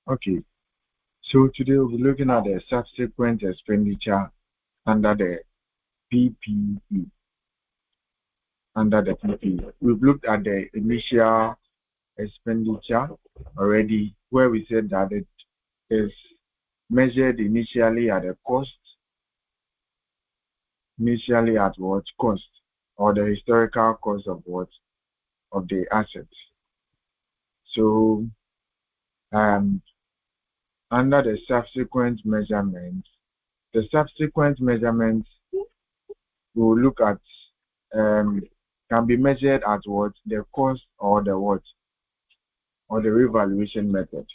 Okay, so today we'll be looking at the subsequent expenditure under the PPE. We've looked at the initial expenditure already, where we said that it is measured initially at a cost, initially at what cost, or the historical cost of what of the assets. So, um, under the subsequent measurement, we'll look at can be measured at what the cost or the what or the revaluation method,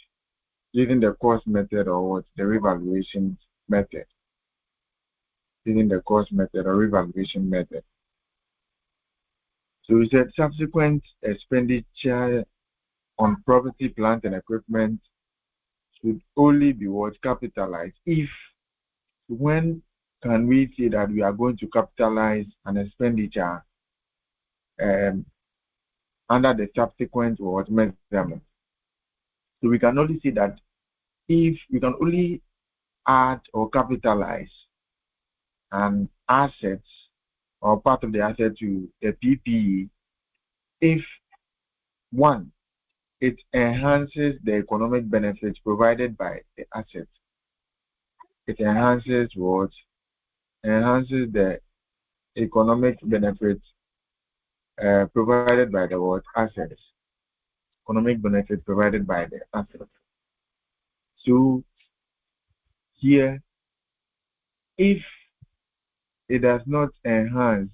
using the cost method or what the revaluation method, using the cost method or revaluation method. So we said subsequent expenditure on property, plant, and equipment should only be what capitalized if when can we say that we are going to capitalize an expenditure under the subsequent what measurement. So we can only say that if we can only add or capitalize an asset or part of the asset to the PPE if one, it enhances the economic benefits provided by the asset. It enhances what? Enhances the economic benefits provided by the what? Assets. Economic benefits provided by the assets. So here, if it does not enhance,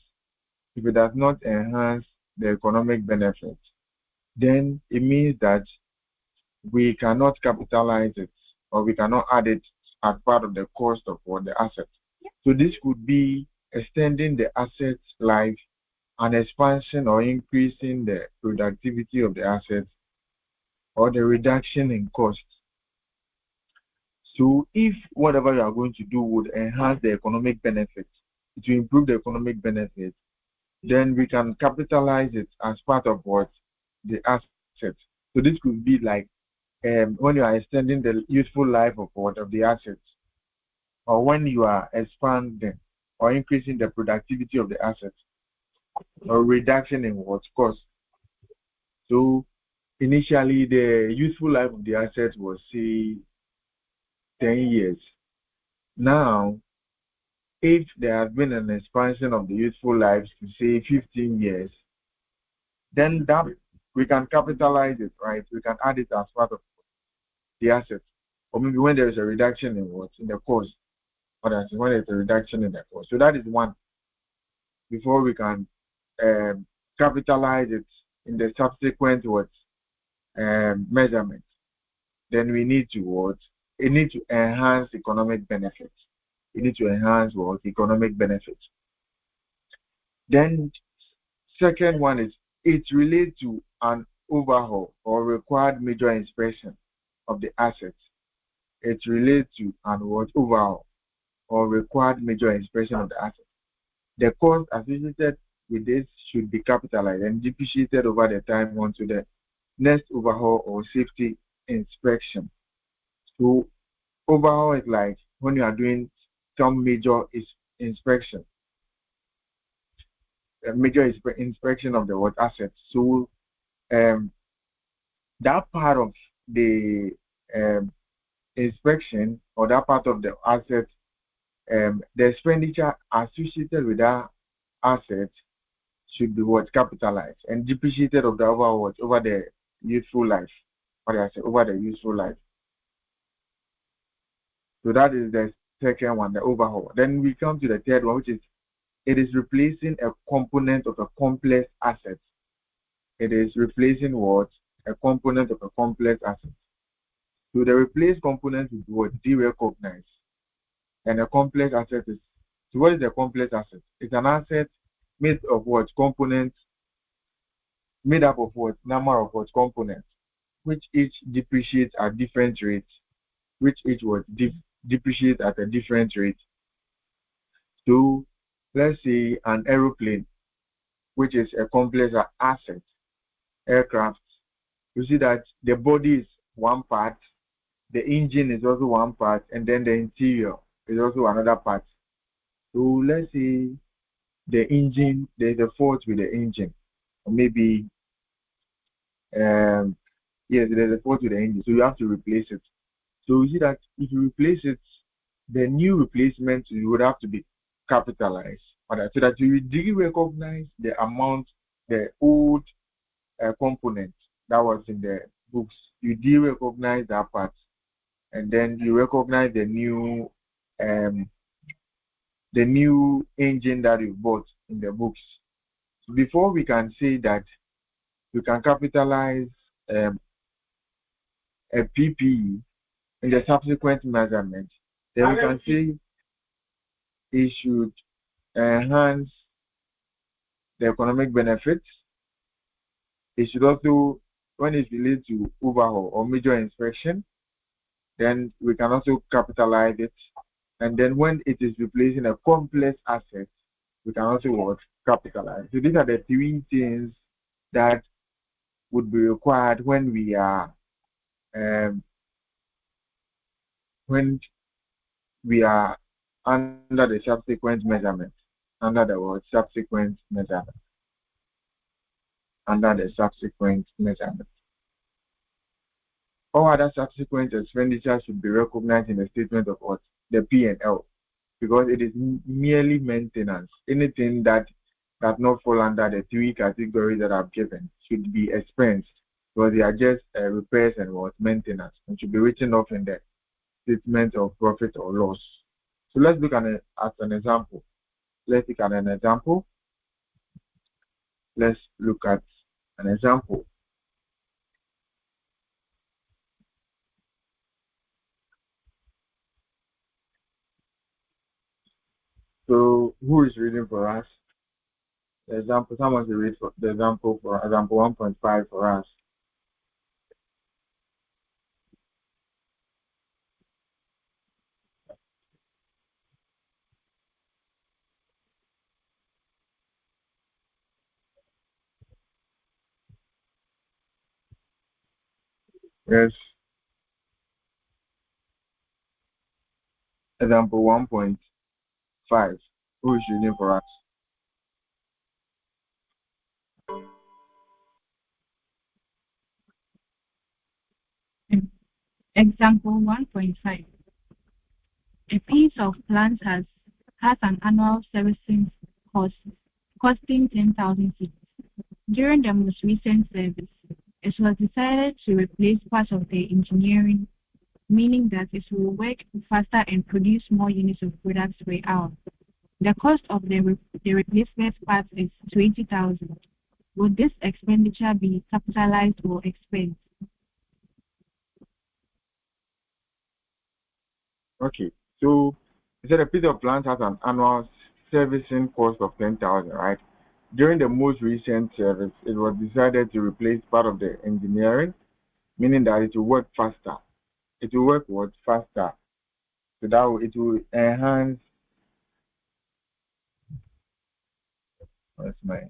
if it does not enhance the economic benefits, then it means that we cannot capitalize it or we cannot add it as part of the cost of what the asset. So this could be extending the asset's life, an expansion or increasing the productivity of the asset, or the reduction in cost. So if whatever you are going to do would enhance the economic benefits, to improve the economic benefits, then we can capitalize it as part of what the asset. So this could be like when you are extending the useful life of what of the assets, or when you are expanding or increasing the productivity of the assets, or reduction in what cost. So initially, the useful life of the assets was say 10 years. Now, if there has been an expansion of the useful lives to say 15 years, then that we can capitalize it, right? We can add it as part of the assets. Or maybe when there is a reduction in what in the cost, or that's when there's a reduction in the cost. So that is one before we can capitalize it in the subsequent what measurement. Then we need to what? It needs to enhance economic benefits. It needs to enhance what? Economic benefits. Then second one is it relates to an overhaul or required major inspection of the assets. It relates to an what? Overhaul or required major inspection of the assets. The cost associated with this should be capitalized and depreciated over the time onto the next overhaul or safety inspection. So overhaul is like when you are doing some major inspection, inspection of the what assets. So um, that part of the um, inspection or that part of the asset, the expenditure associated with that asset should be what capitalized and depreciated of the overall what over the useful life. What I say over the useful life. So that is the second one, the overhaul. Then we come to the third one, which is it is replacing a component of a complex asset. It is replacing what? A component of a complex asset. So the replaced component is what? De-recognize. And a complex asset is, so what is a complex asset? It's an asset made of what? Components, made up of what? Number of what? Components, which each depreciates at different rates, which each was depreciate at a different rate. So let's say an aeroplane, which is a complex asset, aircraft. You see that the body is one part, the engine is also one part, and then the interior is also another part. So let's say the engine, there's a fault with the engine, or maybe um yes, there's a fault with the engine, so you have to replace it. So you see that if you replace it, the new replacement you would have to be capitalized, alright, so that you recognize the amount, the old component that was in the books. You recognize that part, and then you recognize um, the new engine that you bought in the books. So before we can say that we can capitalize um, a PPE in the subsequent measurement, then we can say it should enhance the economic benefits. It should also, when it's related to overhaul or major inspection, then we can also capitalize it. And then when it is replacing a complex asset, we can also what? Capitalize. So these are the three things that would be required um, when we are under the subsequent measurement, under the word subsequent measurement, under the subsequent measurement. All other subsequent expenditures should be recognized in the statement of what? The P&L, because it is merely maintenance. Anything that does not fall under the three categories that I've given should be expensed, because they are just repairs and what? Maintenance, and should be written off in the statement of profit or loss. So let's look at an example. Let's look at an example. Let's look at an example. So who is reading for us? The example, someone should read for the example for example 1.5 for us. Yes, example 1.5. Who is reading for us? Example 1.5. A piece of plant has an annual servicing cost costing 10,000 cedis. During the most recent service, it was decided to replace part of the engineering, meaning that it will work faster and produce more units of products per hour. The cost of the replacement part is 20,000. Would this expenditure be capitalized or expensed? Okay, so you said a piece of plant has an annual servicing cost of 10,000, right? During the most recent service, it was decided to replace part of the engineering, meaning that it will work faster. It will work what? Faster. So it will enhance, what's my,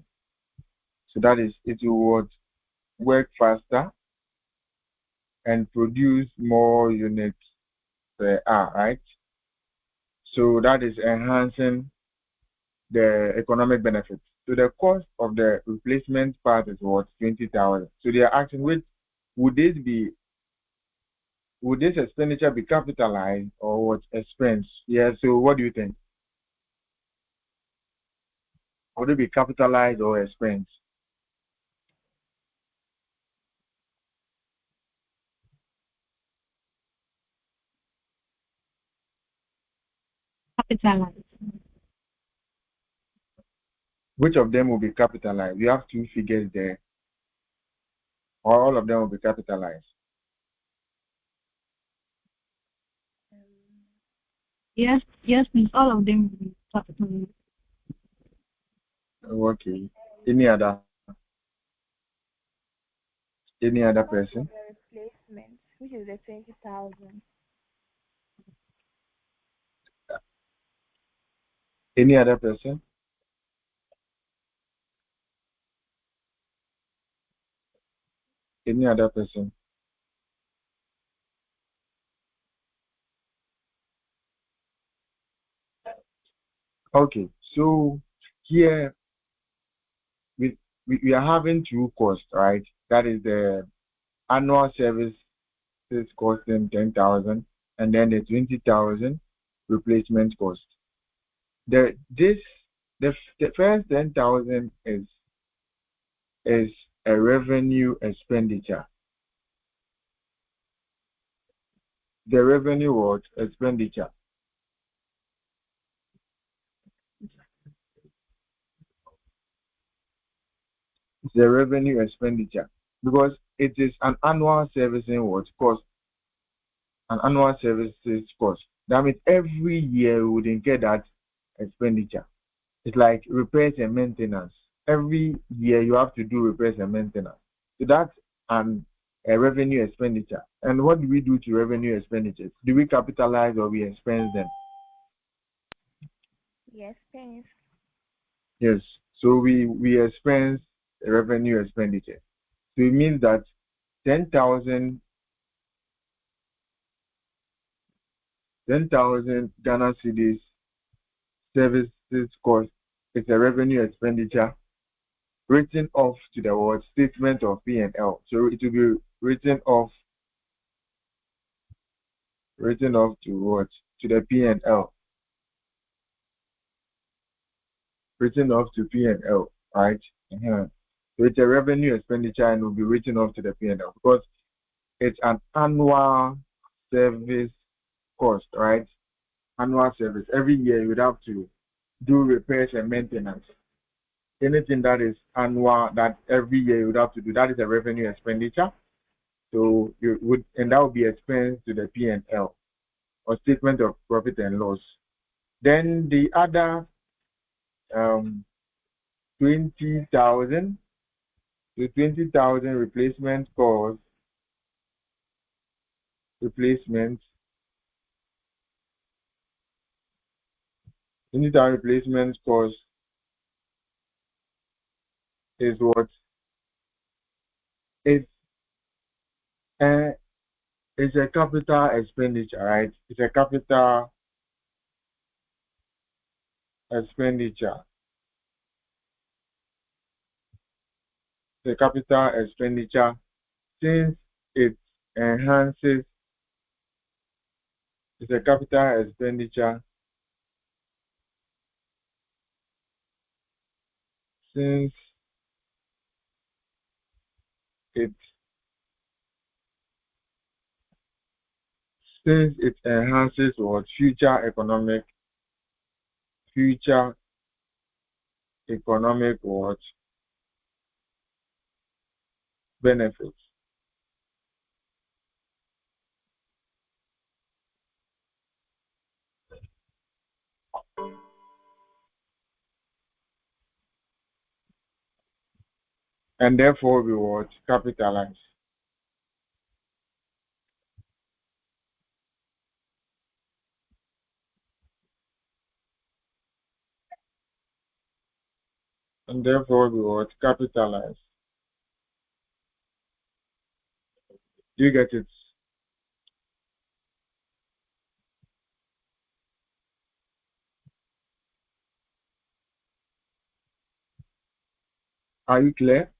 so that is, it will work faster and produce more units per hour, right? So that is enhancing the economic benefits. So the cost of the replacement part is what? 20,000. So they are asking, which would this be? Would this expenditure be capitalized or what expense? Yeah. So what do you think? Would it be capitalized or expense? Capitalized. Which of them will be capitalized? We have two figures there, or all of them will be capitalized. Yes, please. All of them will be capitalized. Okay. Any other? Any other Cost person? of the replacement, which is the 20,000. Any other person? Any other person? Okay, so here we, we are having two costs, right? That is the annual services costing 10,000 and then the 20,000 replacement cost. The this the first 10,000 is a revenue expenditure. The revenue what expenditure. The revenue expenditure because it is an annual servicing what cost, an annual services cost. That means every year we would incur that expenditure. It's like repairs and maintenance. Every year you have to do repairs and maintenance. So that's a revenue expenditure. And what do we do to revenue expenditures? Do we capitalize or we expense them? Yes, thanks. Yes. So we expense revenue expenditure. So it means that 10,000 Ghana cedis services cost is a revenue expenditure written off to the word statement of P&L. So it will be written off to what? To the P&L. Written off to P&L, right? So it's a revenue expenditure and will be written off to the P&L because it's an annual service cost, right? Annual service. Every year you would have to do repairs and maintenance. Anything that is annual, that every year you would have to do, that is a revenue expenditure. So you would, and that would be expense to the P&L or statement of profit and loss. Then the other 20,000, the 20,000 replacement cost, replacement, 20,000 replacement cost is what? It's a, it's a capital expenditure, right? It's a capital expenditure. The capital expenditure since it enhances. It's a capital expenditure since it enhances what future economic what benefits. And therefore we what capitalize. And therefore we what capitalize. Do you get it? Are you clear?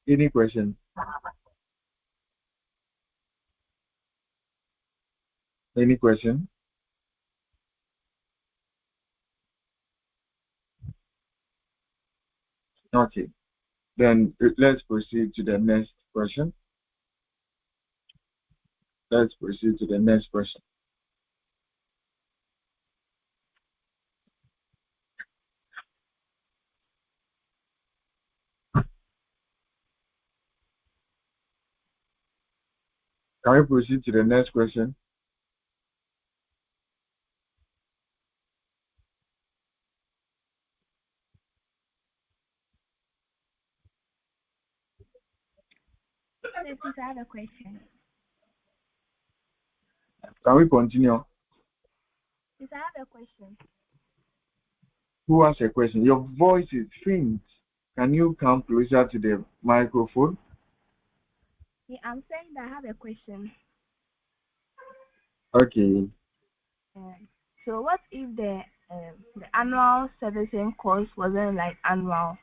Any question? Any question? Okay. Then let's proceed to the next question. Let's proceed to the next question. Can we proceed to the next question? Please, I have a question. Can we continue? Please, I have a question. Who has a question? Your voice is faint. Can you come closer to the microphone? Yeah, I'm saying that I have a question. Okay. So what if the annual servicing cost wasn't like annual,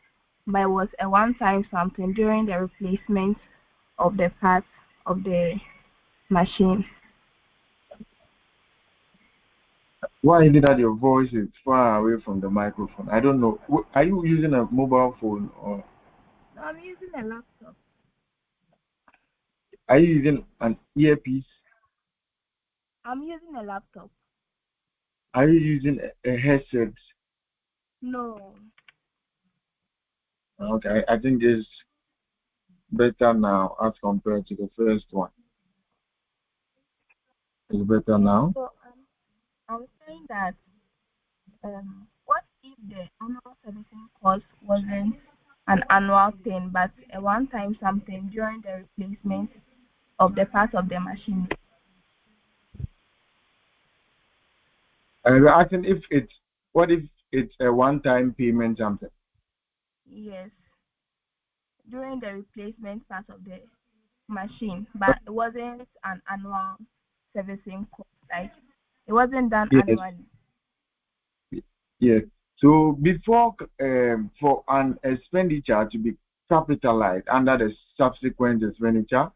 but it was a one-time something during the replacement of the parts of the machine? Why is it that your voice is far away from the microphone? I don't know. Are you using a mobile phone or No, I'm using a laptop. are you using an earpiece? I'm using a laptop. Are you using a headset? No. Okay, I think it's better now as compared to the first one. It's better Yeah. now. So I'm saying that what if the annual servicing cost wasn't an annual thing, but a one-time something during the replacement of the parts of the machine? We're asking if it's what if it's a one-time payment something? Yes, during the replacement part of the machine, but it wasn't an annual servicing cost. Like it wasn't done Yes, annually. yes. So before for an expenditure to be capitalized under the subsequent expenditure,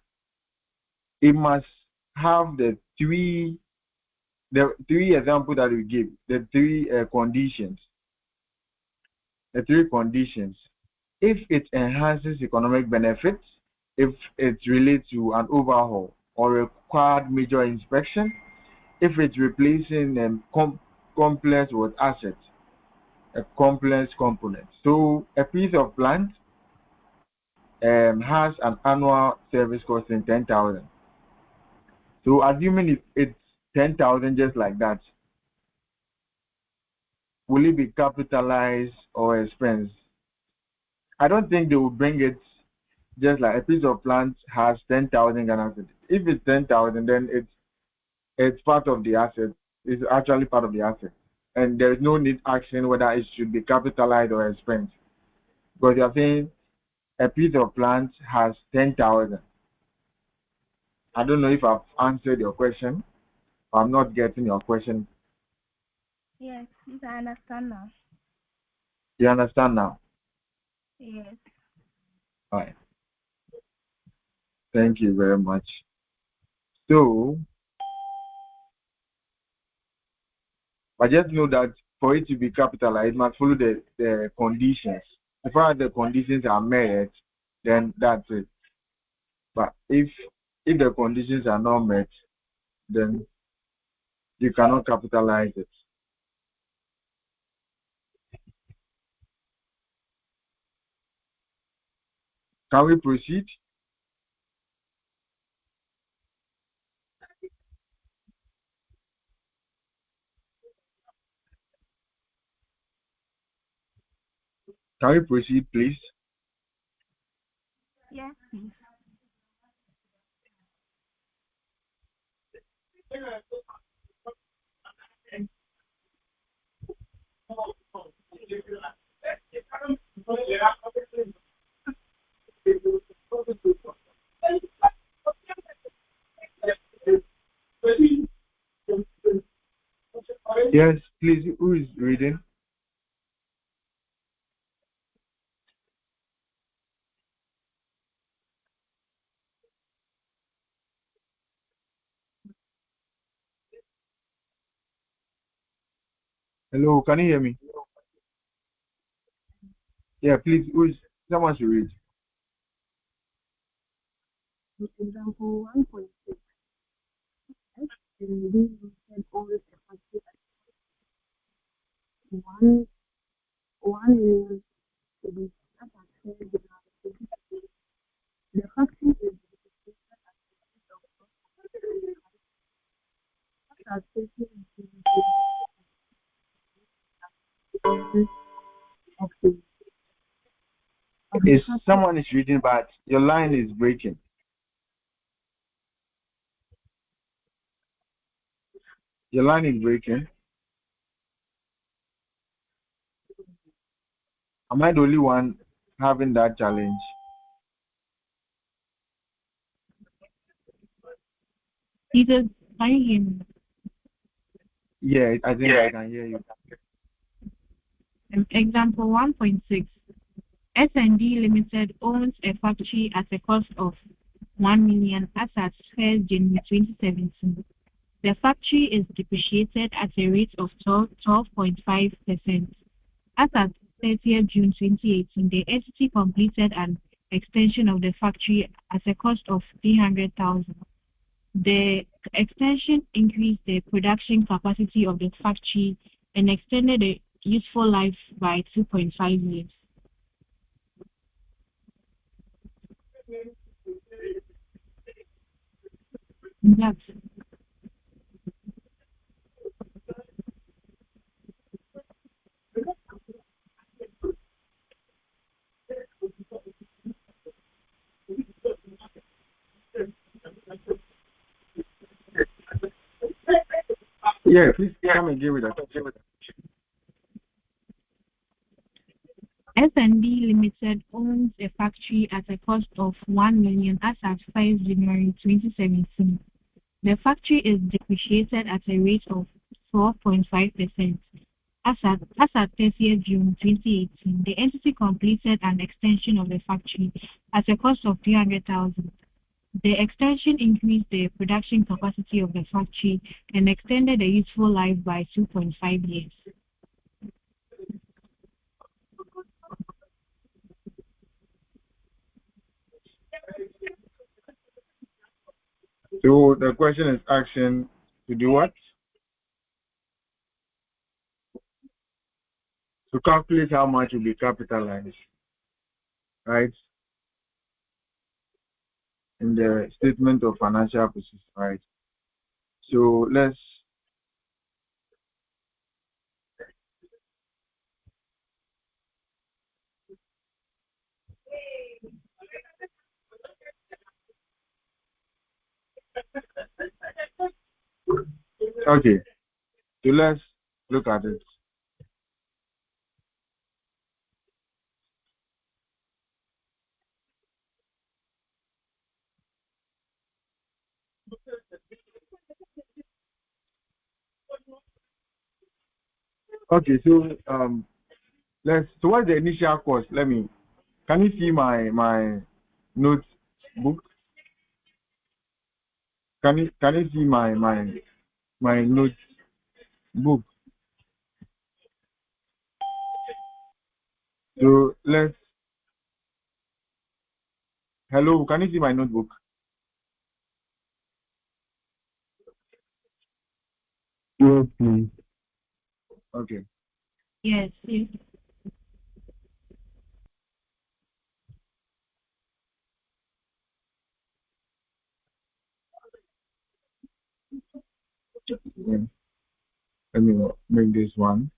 it must have the three examples that we give, the three conditions, the three conditions. If it enhances economic benefits, if it relates to an overhaul or required major inspection, if it's replacing complex with assets, a complex component. So a piece of plant has an annual service costing 10,000. So assuming if it's 10,000 just like that, will it be capitalized or expense? I don't think they will bring it just like a piece of plant has 10,000 Ghana cedis. If it's 10,000, then it's part of the asset. It's actually part of the asset, and there is no need asking whether it should be capitalized or expense because you are saying a piece of plant has 10,000. I don't know if I've answered your question. I'm not getting your question. Yes, yes, I understand now. You understand now? Yes. All right. Thank you very much. So, I just know that for it to be capitalized, it must follow the conditions. As far as the conditions are met, then that's it. But if the conditions are not met, then you cannot capitalize it. Can we proceed? Can we proceed, please? Yes, please. Yes, please. Who is reading? Hello, can you hear me? Yeah, please. Who is someone should read? Example 1.6. And this said always a factor one 1 million to be that are shared with our the factory is as taking of the of the Is factory someone is reading, but your line is breaking. Your line is breaking. Am I the only one? having that challenge? Jesus, can you hear me? Yeah, I think I can hear you. Example 1.6. S&D Limited owns a factory at a cost of 1 million as at 1st January 2017. The factory is depreciated at a rate of 12.5%. As at 30th June 2018, the entity completed an extension of the factory at a cost of 300,000. The extension increased the production capacity of the factory and extended the useful life by 2.5 years. That's Yeah, please come again with that. S&D Limited owns a factory at a cost of 1 million as at 5 January 2017. The factory is depreciated at a rate of 12.5%. As at 30th June 2018, the entity completed an extension of the factory at a cost of 300,000. The extension increased the production capacity of the factory and extended the useful life by 2.5 years. So the question is asking to do what? To calculate how much will be capitalized, right? In the statement of financial position, right? So let's okay. So let's look at it. Okay, so so what's the initial cost? Can you see my notebook? Can you see my notebook? So let's hello, can you see my notebook? Yes, please. Okay. Yes, yes. Yeah. Let me make this one.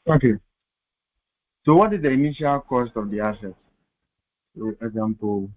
Okay. So what is the initial cost of the asset? So example,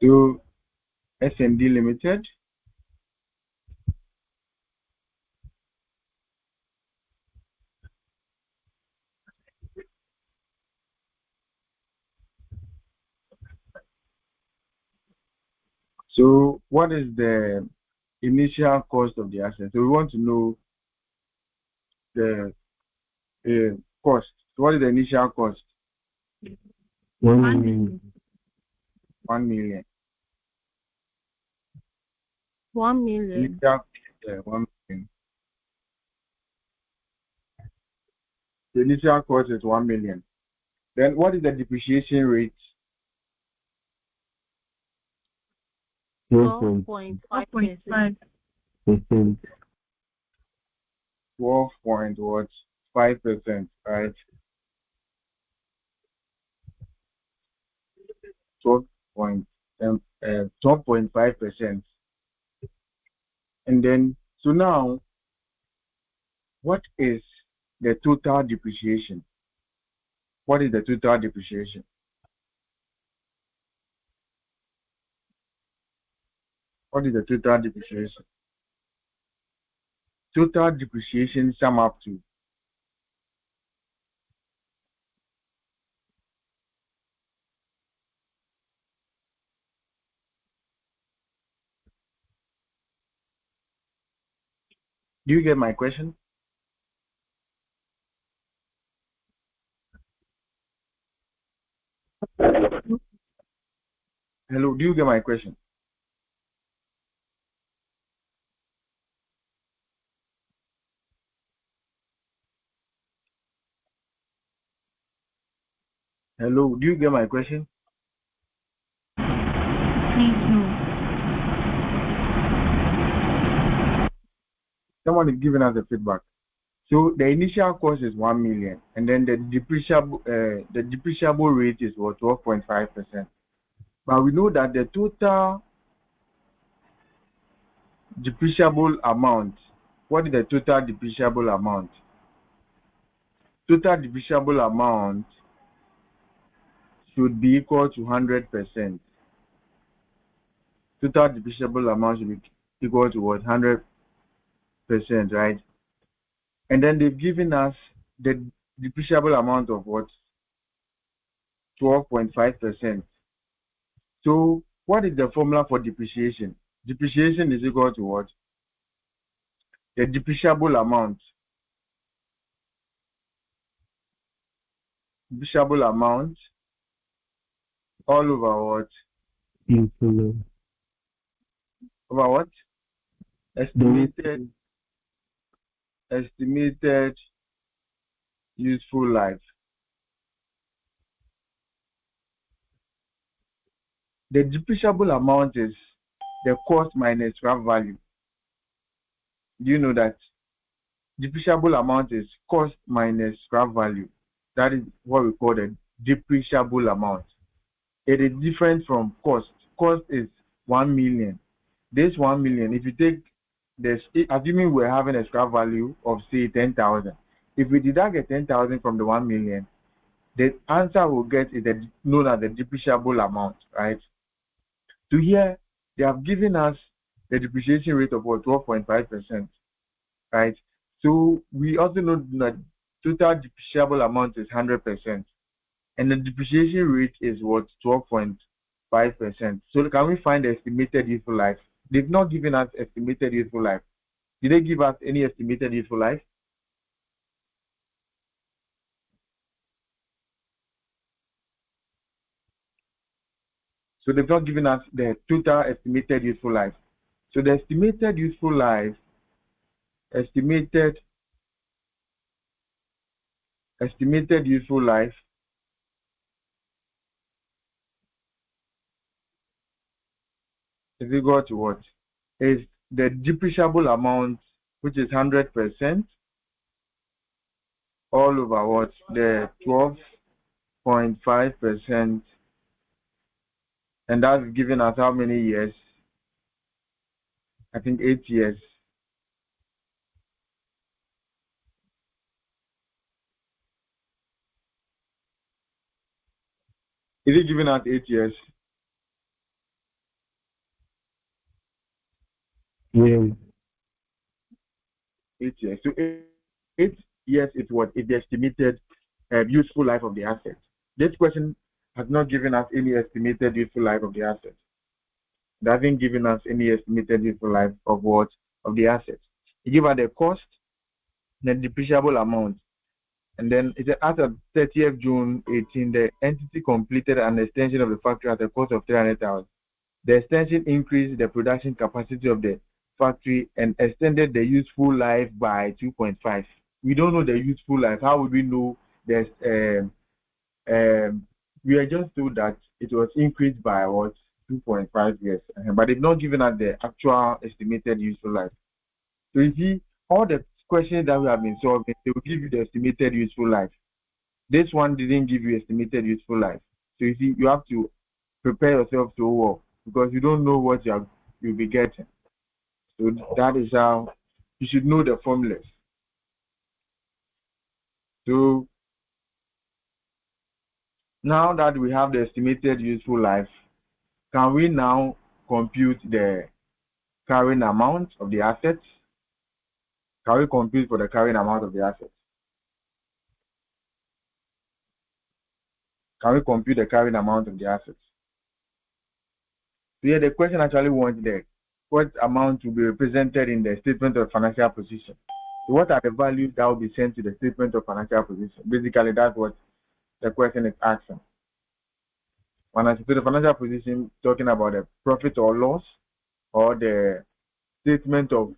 So S&D Limited. So what is the initial cost of the asset? So we want to know the cost. So what is the initial cost? 1 1 million. million. 1 million. 1 million. Initial, 1 million. The initial cost is 1 million. Then what is the depreciation rate? 12.5%. 12.5. 12.5%, right? 12.5%. And then, so now, what is the total depreciation? What is the total depreciation? What is the total depreciation? Total depreciation sum up to. Do you get my question? Hello, do you get my question? Hello, do you get my question? Please no. Someone is giving us the feedback. So the initial cost is 1 million, and then the depreciable rate is what, 12.5%. But we know that the total depreciable amount. What is the total depreciable amount? Total depreciable amount should be equal to 100%. Total depreciable amount should be equal to what? 100%, right? And then they've given us the depreciable amount of what? 12.5%. So what is the formula for depreciation? Depreciation is equal to what? The depreciable amount. Depreciable amount all over what? Inflow. Over what? Estimated useful life. The depreciable amount is the cost minus scrap value. Do you know that? Depreciable amount is cost minus scrap value. That is what we call the depreciable amount. It is different from cost. Cost is 1 million. This 1 million, if you take this, assuming we're having a scrap value of say 10,000, if we deduct the 10,000 from the 1 million, the answer we'll get is known as the depreciable amount, right? So here they have given us the depreciation rate of what, 12.5%, right? So we also know that total depreciable amount is 100%, and the depreciation rate is what, 12.5%. So can we find the estimated useful life? They've not given us estimated useful life. Did they give us any estimated useful life? So they've not given us the total estimated useful life. So the estimated useful life, estimated useful life is equal to what? Is the depreciable amount, which is 100%, all over what? The 12.5%, and that's giving us how many years? I think 8 years. Is it giving us 8 years? Yeah. 8 years. So 8 years is what is the estimated useful life of the asset. This question has not given us any estimated useful life of the asset. It hasn't given us any estimated useful life of what of the asset. It gives us the cost, the depreciable amount, and then it said as of 30th June 18, the entity completed an extension of the factory at a cost of 300,000. The extension increased the production capacity of the factory and extended the useful life by 2.5. We don't know the useful life. How would we know there's we are just told that it was increased by what 2.5 years, but they've not given us the actual estimated useful life. So you see, all the questions that we have been solving, they will give you the estimated useful life. This one didn't give you estimated useful life. So you see, you have to prepare yourself so well because you don't know what you'll be getting. So that is how you should know the formulas. So now that we have the estimated useful life, can we now compute the carrying amount of the assets? Can we compute for the carrying amount of the assets? Can we compute the carrying amount of the assets? So here the question actually wants what amount will be represented in the statement of financial position. So what are the values that will be sent to the statement of financial position? Basically, that's what the question is asking. When I say the financial position, talking about the profit or loss, or the statement of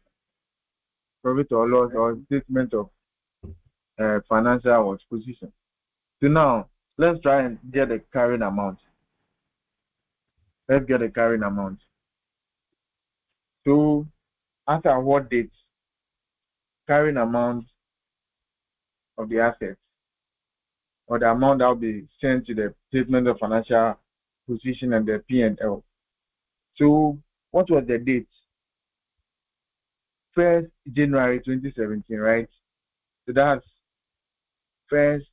profit or loss, or statement of financial position. So now, let's try and get the carrying amount. Let's get the carrying amount. So, after what date, carrying amount of the assets, or the amount that will be sent to the statement of financial position and the P&L. So, what was the date? 1st January 2017, right? So that's 1st.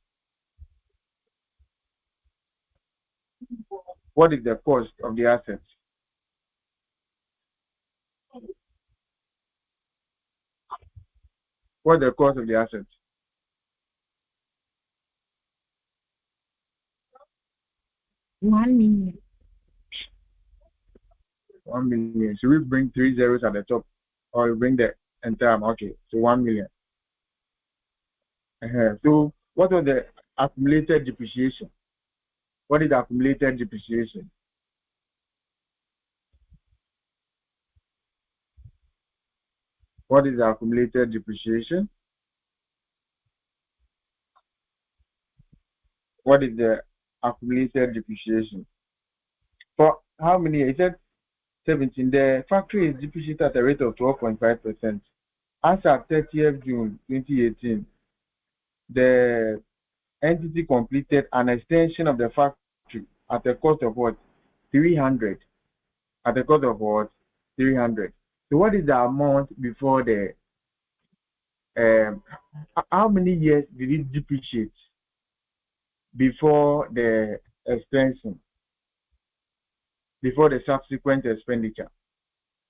What is the cost of the assets? What is the cost of the assets? 1 million. 1 million. Should we bring 3 zeros at the top, or we bring the entire amount? Okay, so 1 million. So what was the accumulated depreciation? What is the accumulated depreciation? What is the accumulated depreciation? What is the accumulated depreciation? For how many years? It said 17. The factory is depreciated at a rate of 12.5%. As at 30th June 2018, the entity completed an extension of the factory at a cost of what? 300. At a cost of what? 300. So what is the amount before the how many years did it depreciate before the extension, before the subsequent expenditure?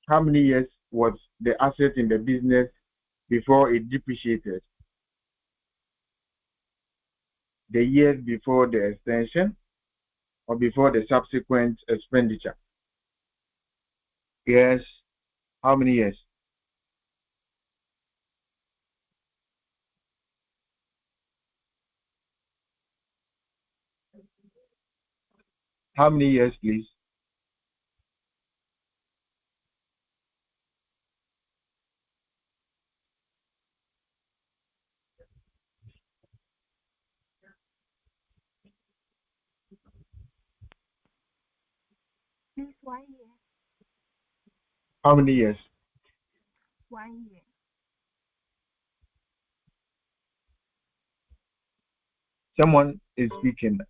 How many years was the asset in the business before it depreciated? The years before the extension or before the subsequent expenditure? Yes. How many years? How many years, please? Please, 1 year. How many years? 1 year. Someone is speaking.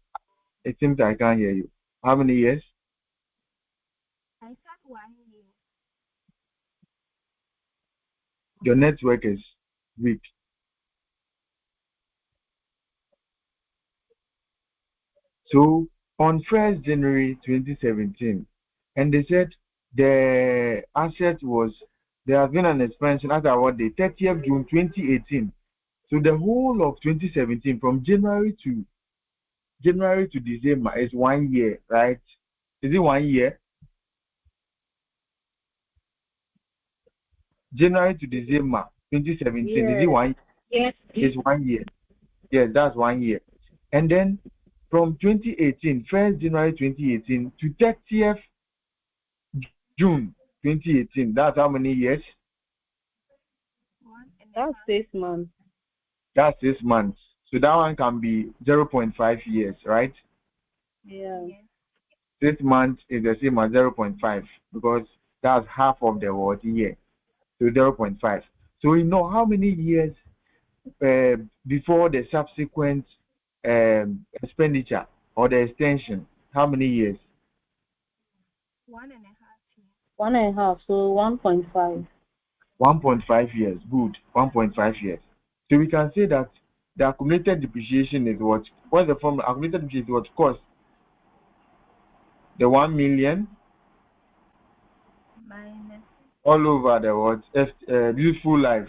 It seems I can't hear you. How many years? I said 1 year. Your network is weak. So on 1st January 2017, and they said the asset was there has been an expansion as at what day? 30th June 2018. So the whole of 2017, from January to December, is 1 year, right? Is it 1 year? January to December 2017, is it 1 Yes, is 1 year? Yes, that's 1 year. And then from 2018, 1st January 2018 to 30th June 2018, that's how many years? That's 6 months. That's 6 months. So that one can be 0.5 years, right? Yeah. 6 months is the same as 0.5 because that's half of the word year. So 0.5. So we know how many years before the subsequent expenditure or the extension. How many years? 1.5 years. 1.5, so 1.5. 1.5 years. Good. 1.5 years. So we can say that the accumulated depreciation is what? What's the formula? Accumulated depreciation is what cost? The 1 million Minus. all over the world. Useful life.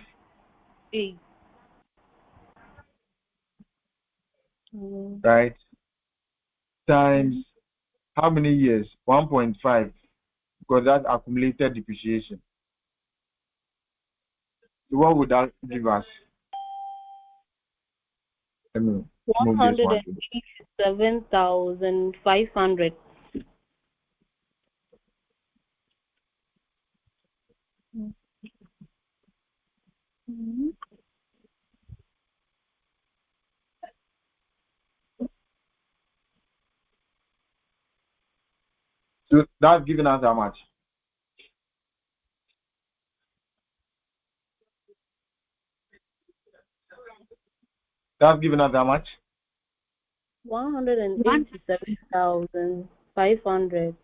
8. Right? Times how many years? 1.5. Because that's accumulated depreciation. So what would that give us? Let me move this one. 187,500. So that's giving us how much? That's giving us how much? 187,500.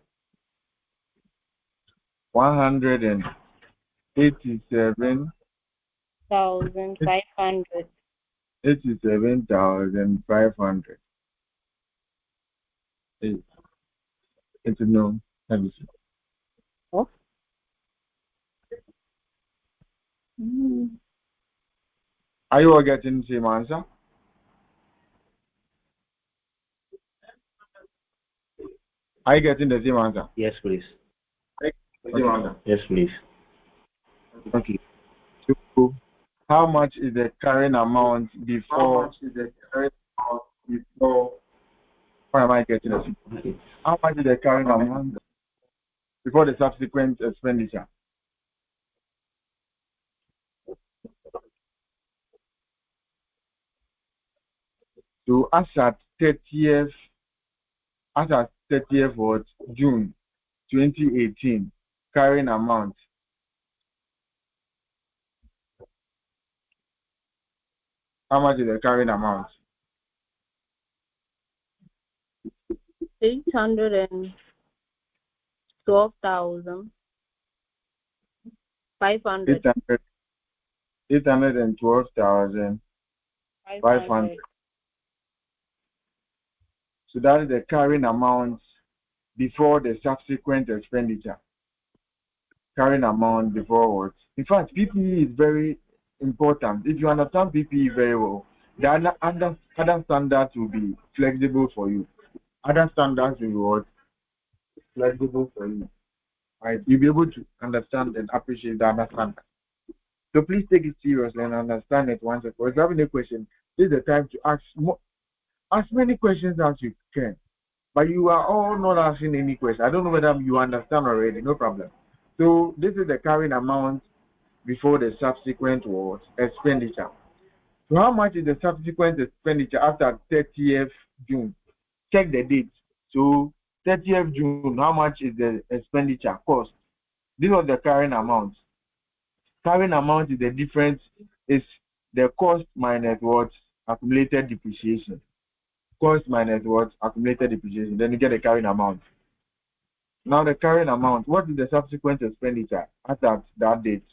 187,500. 87,500. It's no. Let me see. Oh. Are you all getting the same answer? Are you getting the same answer? Yes, please. Okay. Yes, please. Okay. So how much is the current amount before? Why am I getting it? Okay. How much is the current amount before the subsequent expenditure? So as at 30th what June 2018, carrying amount. How much is the carrying amount? 812,500. 812,500. So that is the carrying amount before the subsequent expenditure. Carrying amount before what? In fact, PPE is very important. If you understand PPE very well, the other standards will be flexible for you. Other standards will be what? Flexible for you. Right? You'll be able to understand and appreciate the other standards. So please take it seriously and understand it once and for all. If you have any question, this is the time to ask many questions as you can. But you are all not asking any question. I don't know whether you understand already. No problem. So this is the carrying amount before the subsequent what? Expenditure. So how much is the subsequent expenditure after 30th June? Check the date. So 30th June, how much is the expenditure cost? This was the carrying amount. Carrying amount is the difference, is the cost minus what? Accumulated depreciation. Cost minus what? Accumulated depreciation. Then you get the carrying amount. Now the carrying amount, what is the subsequent expenditure at that date?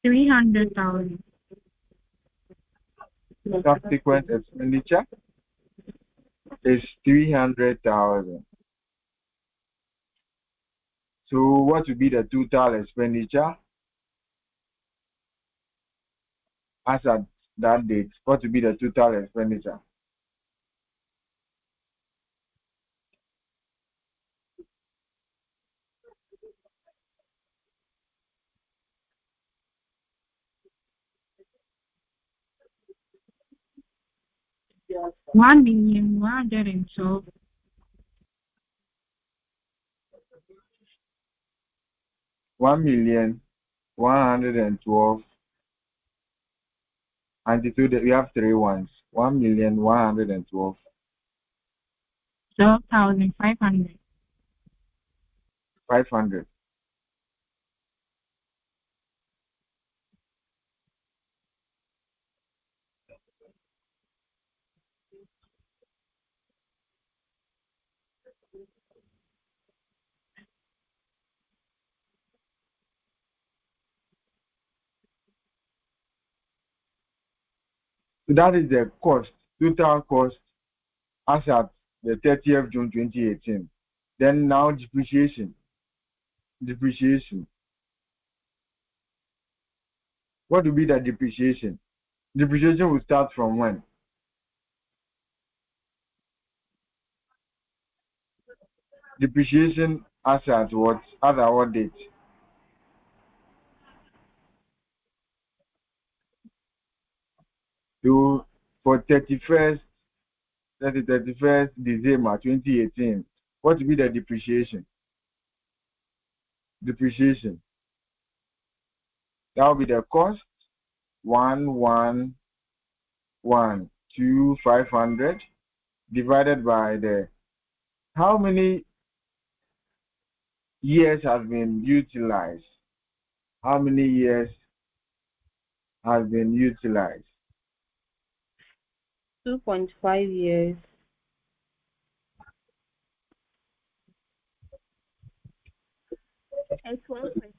300,000. Subsequent expenditure is 300,000. So what would be the total expenditure as at that date? What would be the total expenditure? $1,112,000. 1,112,000. And so we have three ones. 1,112,000. 12,500. 500. So that is the cost, total cost as at the 30th June 2018. Then now depreciation. Depreciation. What will be the depreciation? Depreciation will start from when? Depreciation as at what? As at what date? So for 31st December 2018, what will be the depreciation? Depreciation. That will be the cost 1,112,500 divided by the how many years has been utilized? How many years has been utilized? 2.5 years. It's 1.5.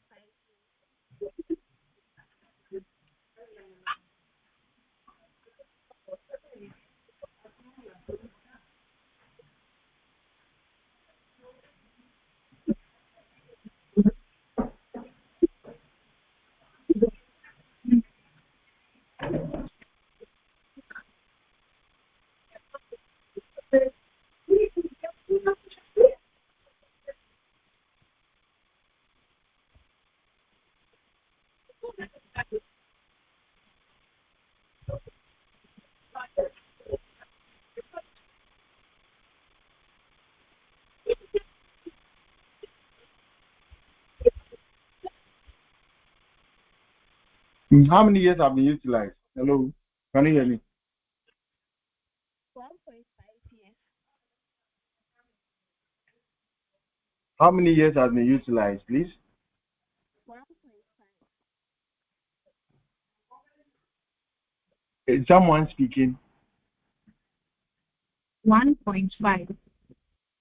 How many years have been utilized? Hello, can you hear me? 1.5 years. How many years has been utilized, please? 1.5. Is someone speaking? 1.5.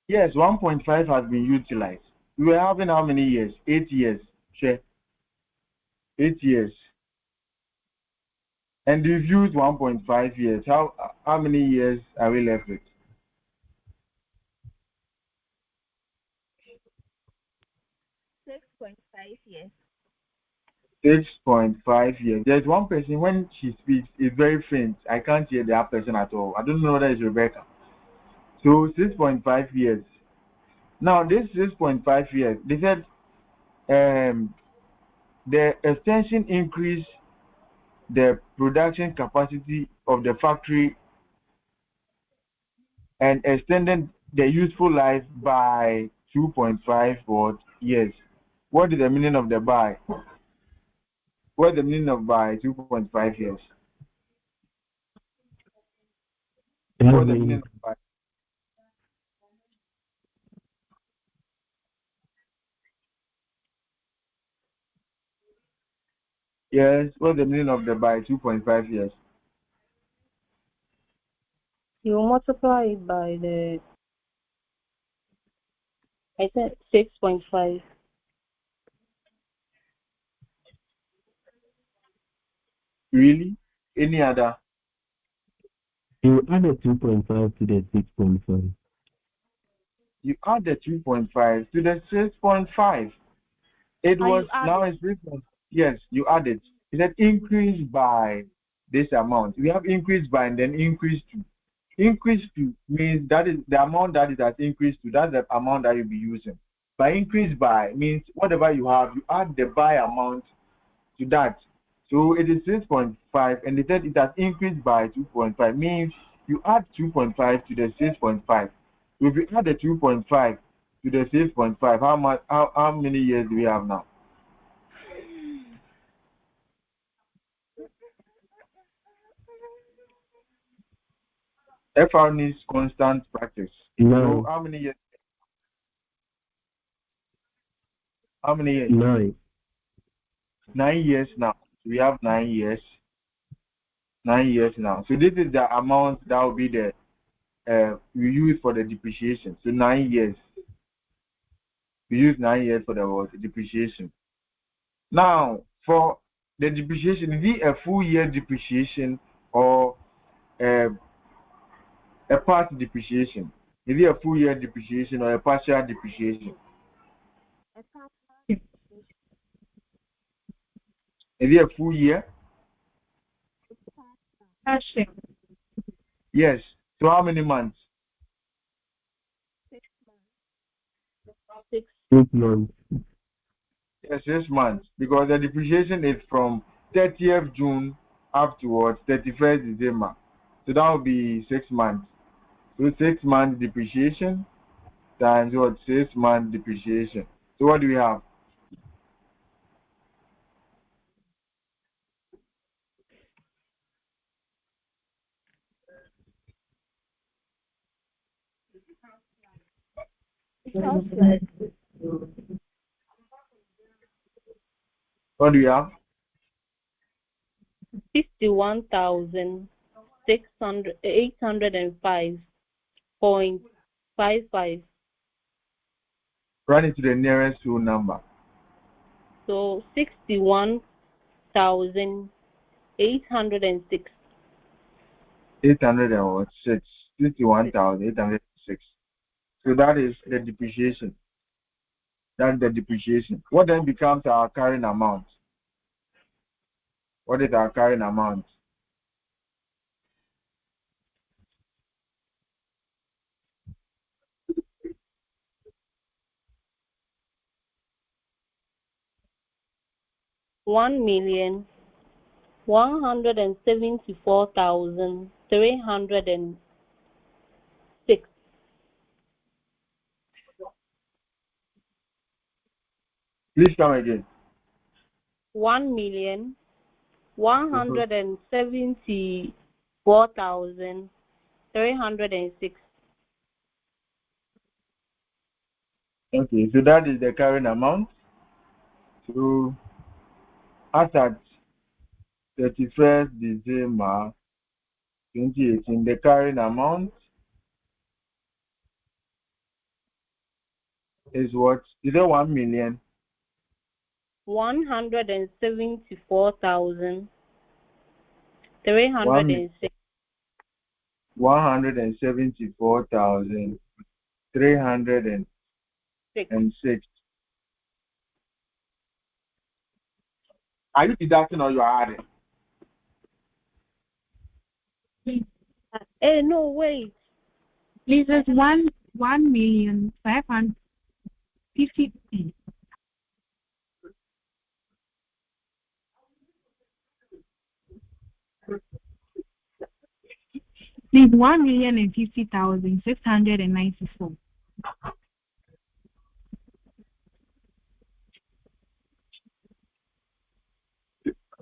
Yes, 1.5 has been utilized. We were having how many years? 8 years. Sure. 8 years. And we've used 1.5 years. How many years are we left with? 6.5 years. 6.5 years. There's one person when she speaks is very faint. I can't hear the other person at all. I don't know whether it's Rebecca. So 6.5 years. Now this 6.5 years, they said the extension increased the production capacity of the factory and extended the useful life by 2.5 years. What is the meaning of the by? What is the meaning of by 2.5 years? What is the meaning of by? Yes, what's the meaning of the by 2.5 years? You multiply it by the, I said 6.5. Really? Any other? You add a 2.5 to the 6.5. You add the 2.5 to the 6.5. It And was you add now it. it's different. Yes, you add it. It said increase by this amount. We have increase by and then increase to. Increase to means that is the amount that it has increased to. That's the amount that you'll be using. By increase by means whatever you have, you add the buy amount to that. So it is 6.5, and they said it has increased by 2.5. Means you add 2.5 to the 6.5. So if you add the 2.5 to the 6.5, how much? How many years do we have now? FR needs constant practice. So 9. how many years? How many years? 9. 9 years now. We have 9 years. 9 years now. So this is the amount that will be the we use for the depreciation. So 9 years. We use 9 years for the what? Depreciation. Now for the depreciation, is it a full year depreciation or a, a part depreciation? Is it a full year depreciation or a partial depreciation? Is it a full year? Partial. Yes. So how many months? 6. 6 months. Yes, 6 months. Because the depreciation is from 30th June up towards 31st December. So that will be 6 months. So 6 months depreciation times what? 6 months depreciation. So what do we have? Sounds like What do we have? 61,805.55. Run it to the nearest whole number. So 61,806. 806. 51,806. So that is the depreciation. That's the depreciation. What then becomes our carrying amount? What is our carrying amount? $1,174,306. Please come again. 1,174,306. Okay, so that is the carrying amount. So as at 31st December 2018, the carrying amount is what? Is it 1 million? 174,306. 174,306. Are you deducting or you are adding? Hey, no, wait. Please, it's 1,550. Please, 1,050,694.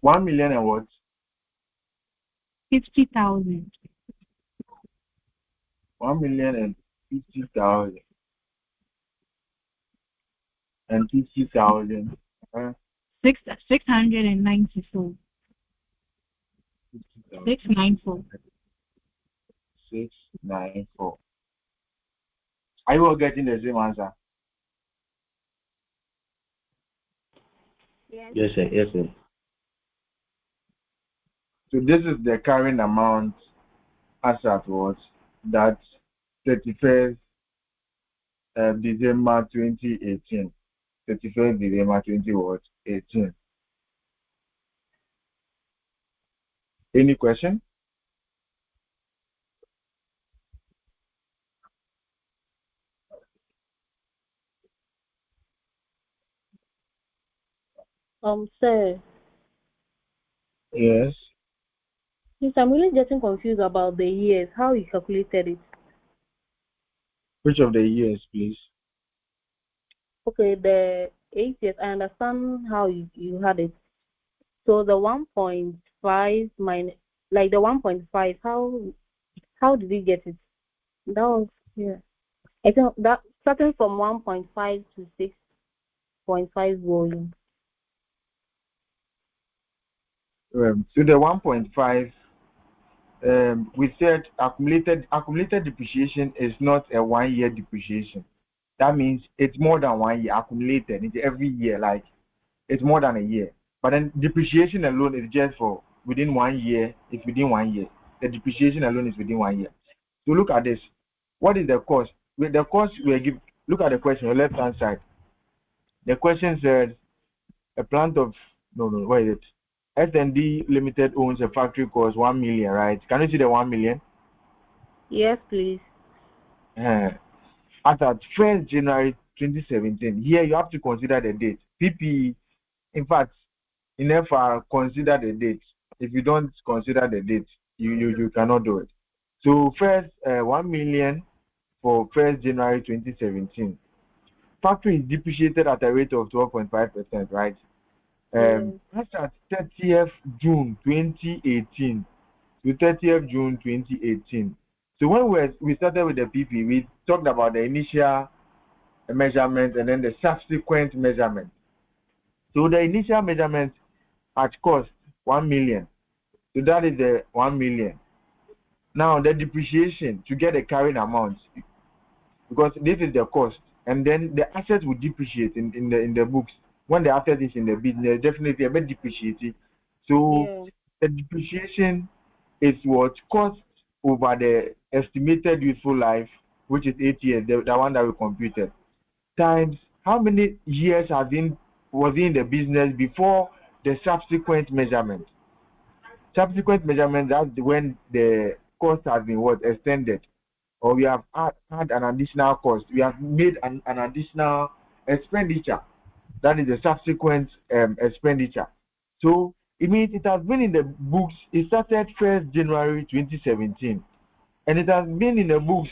1 million and what? 50,000. 1,050,000 and 50,000. 694. 694. 694. Are you all getting the same answer? yes. Yes, sir. Yes, sir. So this is the carrying amount as at what? That's 31st December 2018. 31st December 2018. Any question? Sir, Yes. since I'm really getting confused about the years, how you calculated it. Which of the years, please? Okay, the 8 years, I understand how you had it. So the 1.5 minus, like the 1.5, how did you get it? That was, yeah. I think that starting from 1.5 to 6.5 volume. So the 1.5, we said accumulated depreciation is not a 1 year depreciation. That means it's more than 1 year accumulated. It's every year, like it's more than a year. But then depreciation alone is just for within 1 year. It's within 1 year. The depreciation alone is within 1 year. So look at this. What is the cost? With the cost we are given. Look at the question on the left hand side. The question says a plant of no, where is it? S&D Limited owns a factory cost 1 million, right? Can you see the 1 million? Yes, please. As at 1st January 2017. Here you have to consider the date. PP, in fact, in FR, consider the date. If you don't consider the date, you cannot do it. So first, 1 million for 1st January 2017. Factory is depreciated at a rate of 12.5%, right? That's at 30th June 2018 to 30th June 2018. So when we started with the PP, we talked about the initial measurement and then the subsequent measurement. So the initial measurement at cost 1 million. So that is the 1 million. Now the depreciation to get the carrying amount, because this is the cost, and then the asset will depreciate in the books. When the asset is in the business, definitely a bit depreciated. So the depreciation is what cost over the estimated useful life, which is 8 years, the one that we computed, times how many years was in the business before the subsequent measurement. Subsequent measurement, that's when the cost has been extended, or we have had an additional cost. We have made an additional expenditure. That is the subsequent expenditure. So it means it has been in the books. It started 1st January 2017, and it has been in the books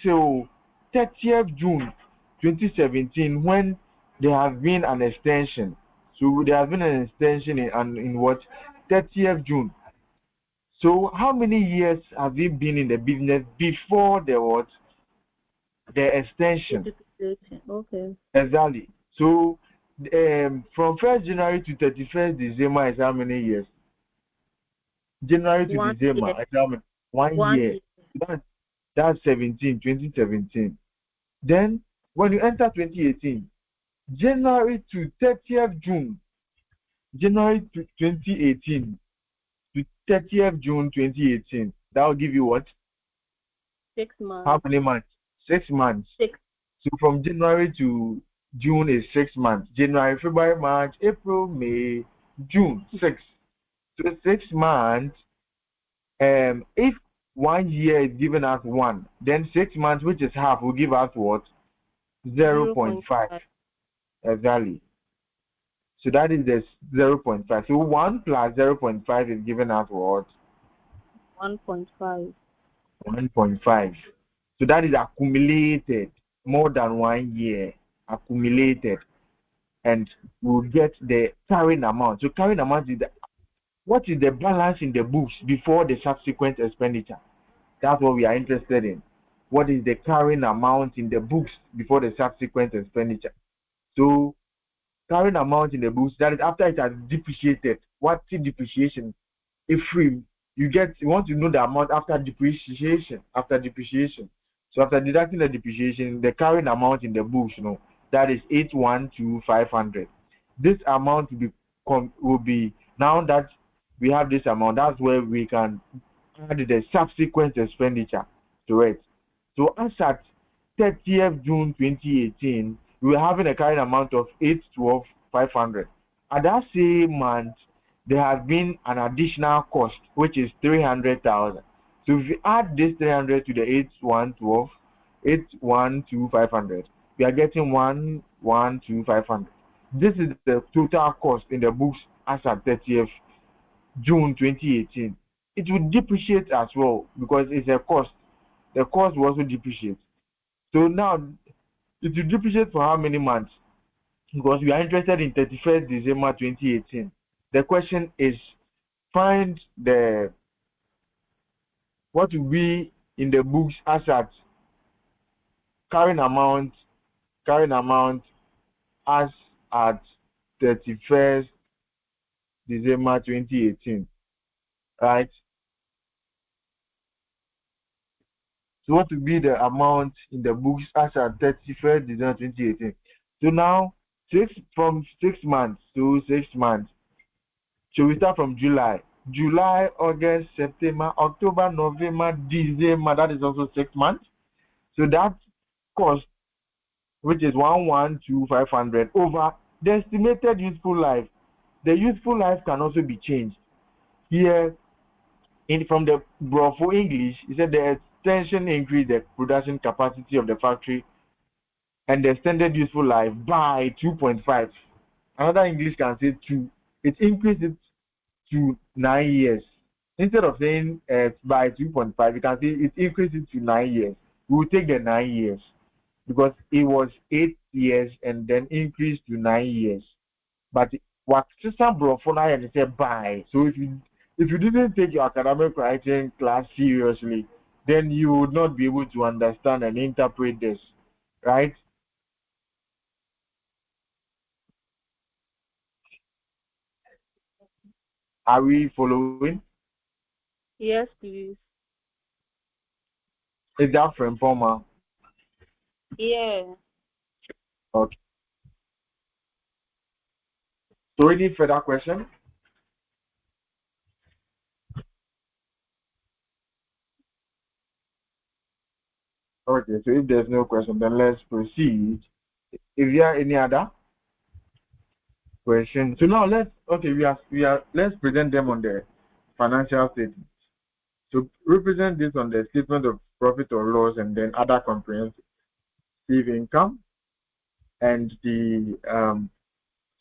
till 30th June 2017, when there has been an extension. So there has been an extension in what 30th June. So how many years have you been in the business before the extension? Okay. Exactly. So from 1st January to 31st December is how many years? January to 1 December year. is how many? 1 year. That's 2017. Then when you enter 2018, January to 30th June, January to 2018 to 30th June 2018, that will give you what? 6 months. How many months? 6 months. 6. So from January to June is 6 months. January, February, March, April, May, June, 6. So 6 months. If 1 year is given us 1, then 6 months, which is half, will give us what? 0.5. Exactly. So that is the 0.5. So 1 plus 0.5 is given us what? 1.5. 1.5. So that is accumulated, more than 1 year accumulated, and we'll get the carrying amount. So carrying amount is what is the balance in the books before the subsequent expenditure? That's what we are interested in. What is the carrying amount in the books before the subsequent expenditure? So carrying amount in the books, that is after it has depreciated. What's the depreciation? If you want to know the amount after depreciation. So after deducting the depreciation, the carrying amount in the books, that is 812,500. This amount will be now that we have this amount. That's where we can add the subsequent expenditure to it. So as at 30th June 2018, we were having a carrying amount of 812,500. At that same month, there has been an additional cost, which is 300,000. So if you add this 300 to the 812,500, we are getting 112,500. This is the total cost in the books as at 30th June 2018. It will depreciate as well because it's a cost. The cost will also depreciate. So now it will depreciate for how many months? Because we are interested in 31st December 2018. The question is find the what will be in the books as at carrying amount as at 31st December 2018, right? So what will be the amount in the books as at 31st December 2018? So now from 6 months to 6 months. So we start from July, August, September, October, November, December. That is also 6 months. So that cost, which is 112,500 over the estimated useful life. The useful life can also be changed. Here, from the Brofo English, it said the extension increased the production capacity of the factory and the extended useful life by 2.5. Another English can say 2. It increased it to 9 years. Instead of saying by 2.5, you can say it increased it to 9 years. We will take the 9 years because it was 8 years and then increased to 9 years. But what system Brofo and say by. So if you didn't take your academic writing class seriously, then you would not be able to understand and interpret this, right? Are we following? Yes, please. Is that for informer? Yeah. Okay. So any further question? Okay, so if there's no question, then let's proceed. If there are any other questions, so now let's present them on the financial statement. So represent this on the statement of profit or loss, and then other comprehensive income, and the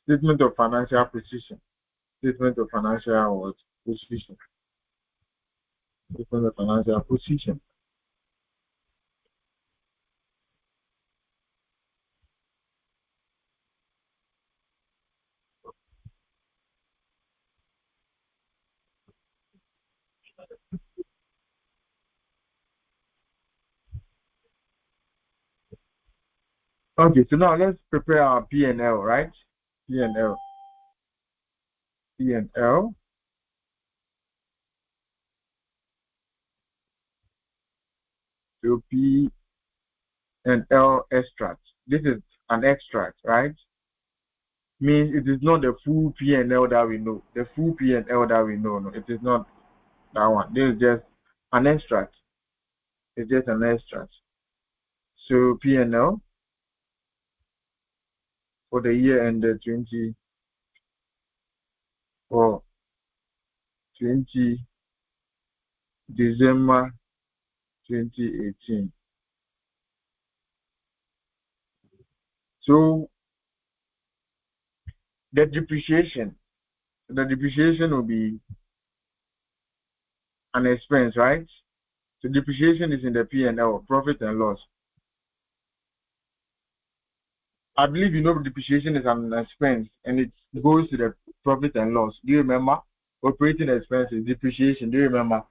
statement of financial position. Statement of financial position. Statement of financial position. Okay, so now let's prepare our P&L, right? P&L. P&L. So P and L extract. This is an extract, right? Means it is not the full P and L that we know. The full P and L that we know, no, it is not that one. This is just an extract. It's just an extract. So P and L for the year ended 20 December 2018. So the depreciation will be an expense, right? So depreciation is in the P and L, profit and loss. I believe you know depreciation is an expense and it goes to the profit and loss. Do you remember? Operating expenses, depreciation. Do you remember?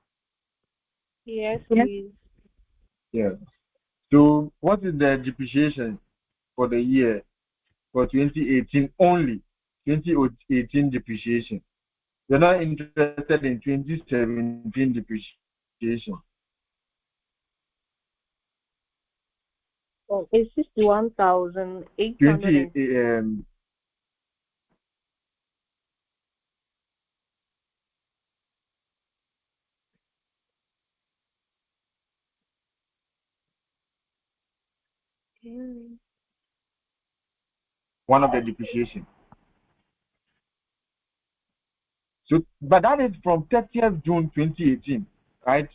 Yes, please. Yeah. So what is the depreciation for the year for 2018 only? 2018 depreciation. You're not interested in 2017 depreciation. Oh, it's 61,800. 20 Mm. one of the depreciation. So, but that is from 30th June 2018, right?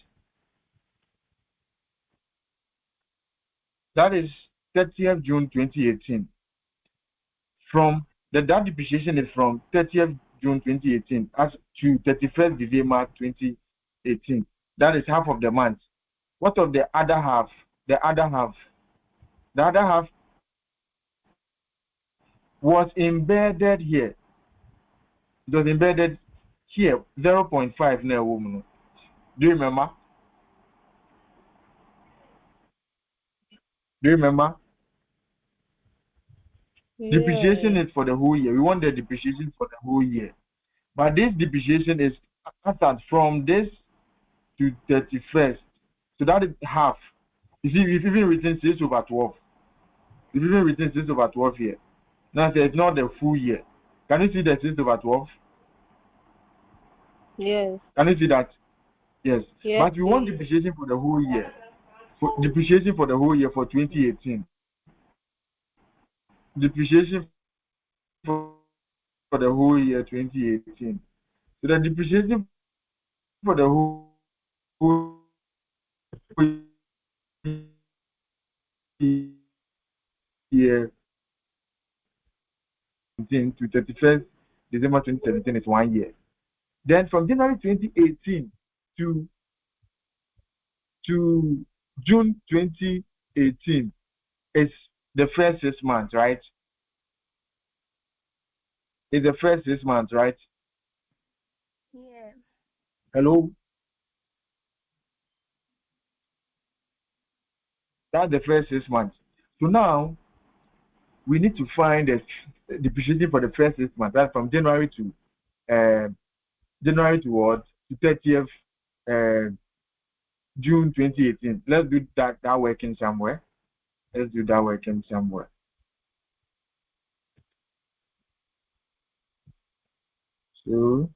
That is 30th June 2018. From that depreciation is from 30th June 2018 as to 31st December 2018. That is half of the month. What of the other half? The other half was embedded here. It was embedded here, 0.5 now, woman. Do you remember? Do you remember? Yeah. Depreciation is for the whole year. We want the depreciation for the whole year. But this depreciation is started from this to 31st. So that is half. You see, we've even written 6/12. We've even written 6/12 here. Now it's not the full year. Can you see the 6/12? Yes. Can you see that? Yes. Yes, But we want please. depreciation for the whole year. Depreciation for the whole year for 2018. Depreciation for the whole year 2018. So the depreciation for the whole year to 31st December 2017 is 1 year. Then from January 2018 to June 2018 is the first 6 months, right? It's the first 6 months, right? Yeah. Hello? That's the first 6 months. So now we need to find the depreciation for the first 6 months. That's from January to what? To 30th June 2018. Let's do that working somewhere. Let's do that working somewhere. So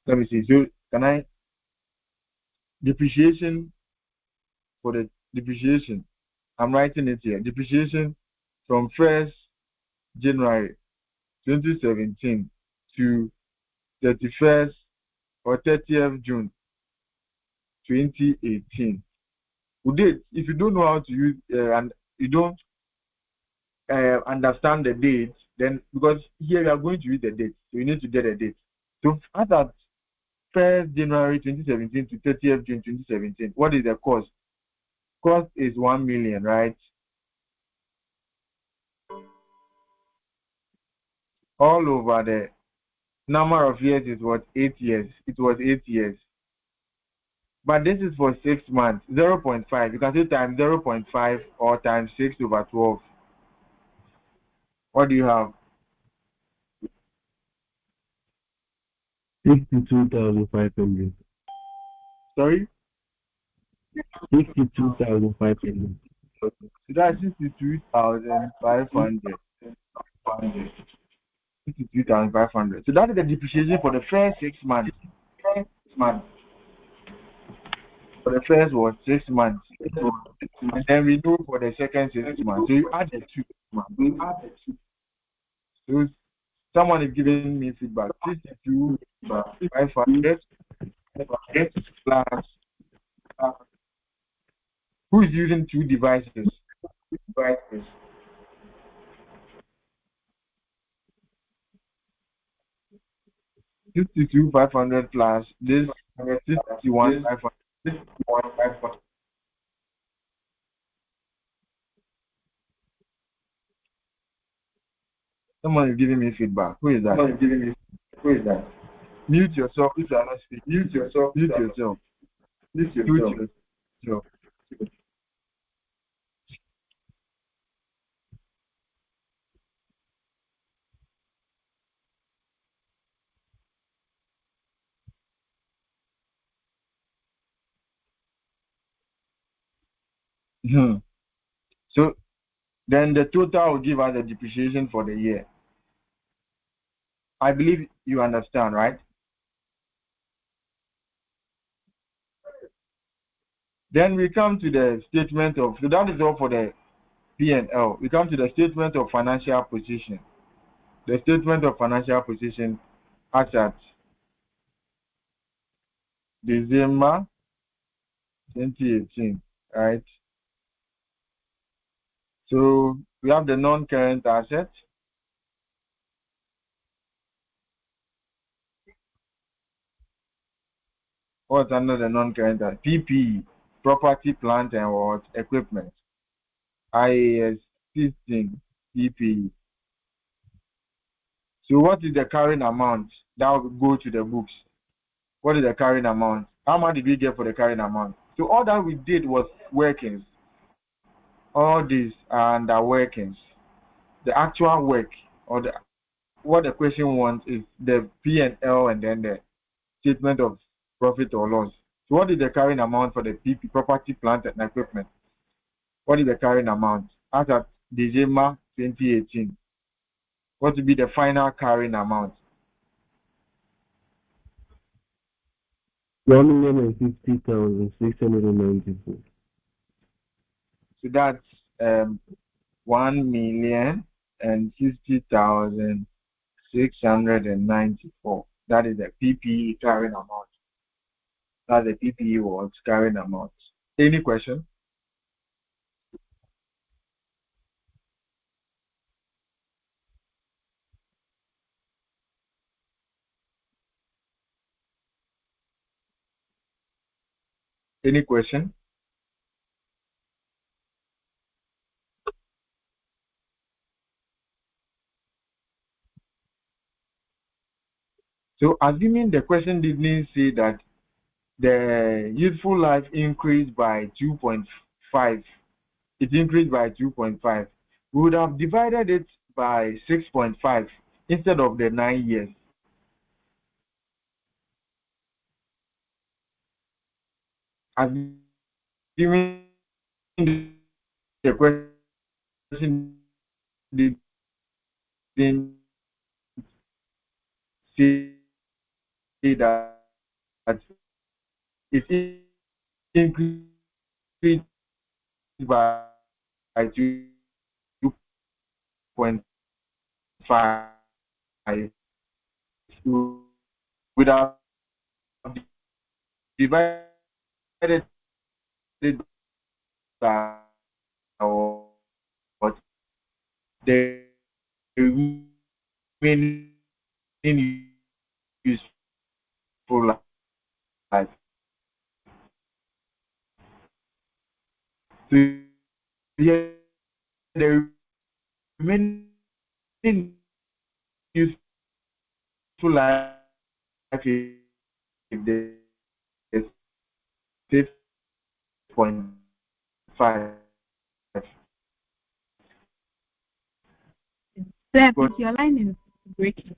let me see. So can I depreciation for the depreciation? I'm writing it here. Depreciation from 1st January 2017 to 31st or 30th June 2018. Date, if you don't know how to use and you don't understand the date, then because here we are going to use the date, so you need to get a date. So as at 1st January 2017 to 30th June 2017, what is the cost? Cost is 1 million, right? All over the number of years is what? 8 years. It was 8 years. But this is for 6 months. 0.5. You can say times 0.5 or times 6/12. What do you have? 62,500. Sorry? 62,500. So that's 62,500. 62,500. So that is the depreciation for the first 6 months. For the first was 6 months. And then we know for the second 6 months. So you add the two. So someone is giving me feedback. 62,500 plus. Who is using two devices? 62,500 plus this 61,500. Someone is giving me feedback. Who is that? Mute yourself if you are not speaking. Mute yourself. Mute yourself. So then the total will give us the depreciation for the year. I believe you understand, right? Then we come to the statement of, so that is all for the P&L, we come to the statement of financial position. The statement of financial position as at December 2018, right? So we have the non-current assets. What's under the non-current asset? PPE, property, plant, and what? Equipment. IAS 15, PPE. So what is the carrying amount that will go to the books? What is the carrying amount? How much did we get for the carrying amount? So all that we did was workings. All these are under workings. The actual work or what the question wants is the P&L and then the statement of profit or loss. So what is the carrying amount for the PP, property, plant, and equipment? What is the carrying amount? As at December 2018, what will be the final carrying amount? 1,050,694. So that's 1,050,694. That is the PPE carrying amount. That's the PPE was carrying amount. Any question? Any question? So assuming the question didn't say that the useful life increased by 2.5, it increased by 2.5, we would have divided it by 6.5 instead of the 9 years. Assuming the question didn't say that it increased by 2.5, would have divided it by what the remaining useful life. So here the remaining useful life is the 6.5. Sir, please, your line is breaking.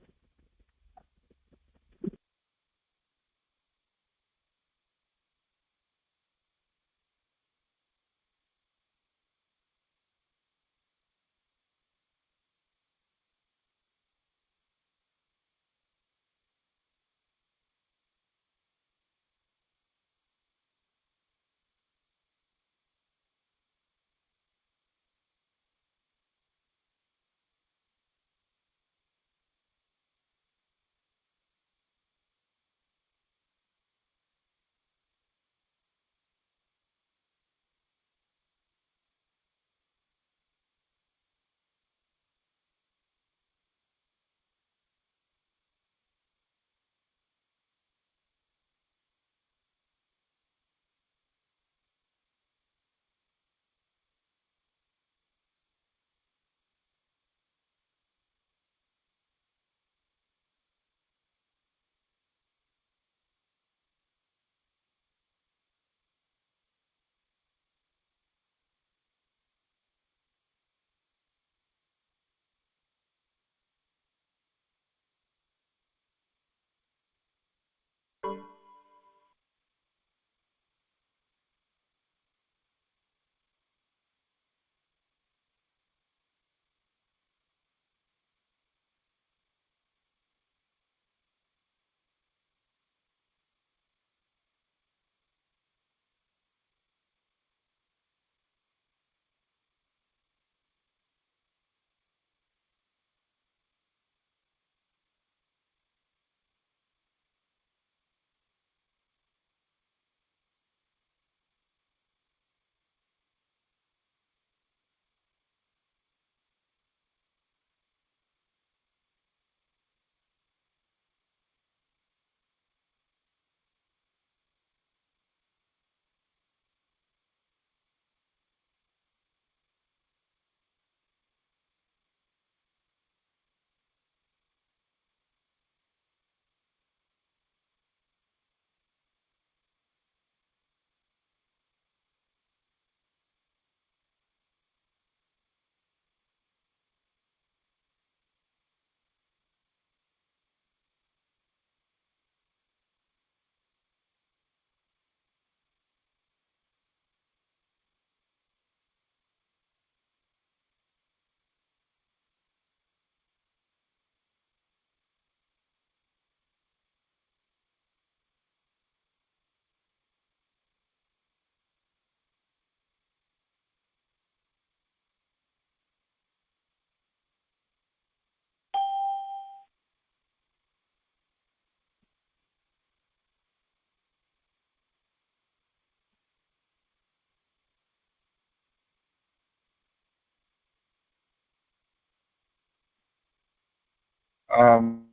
Um,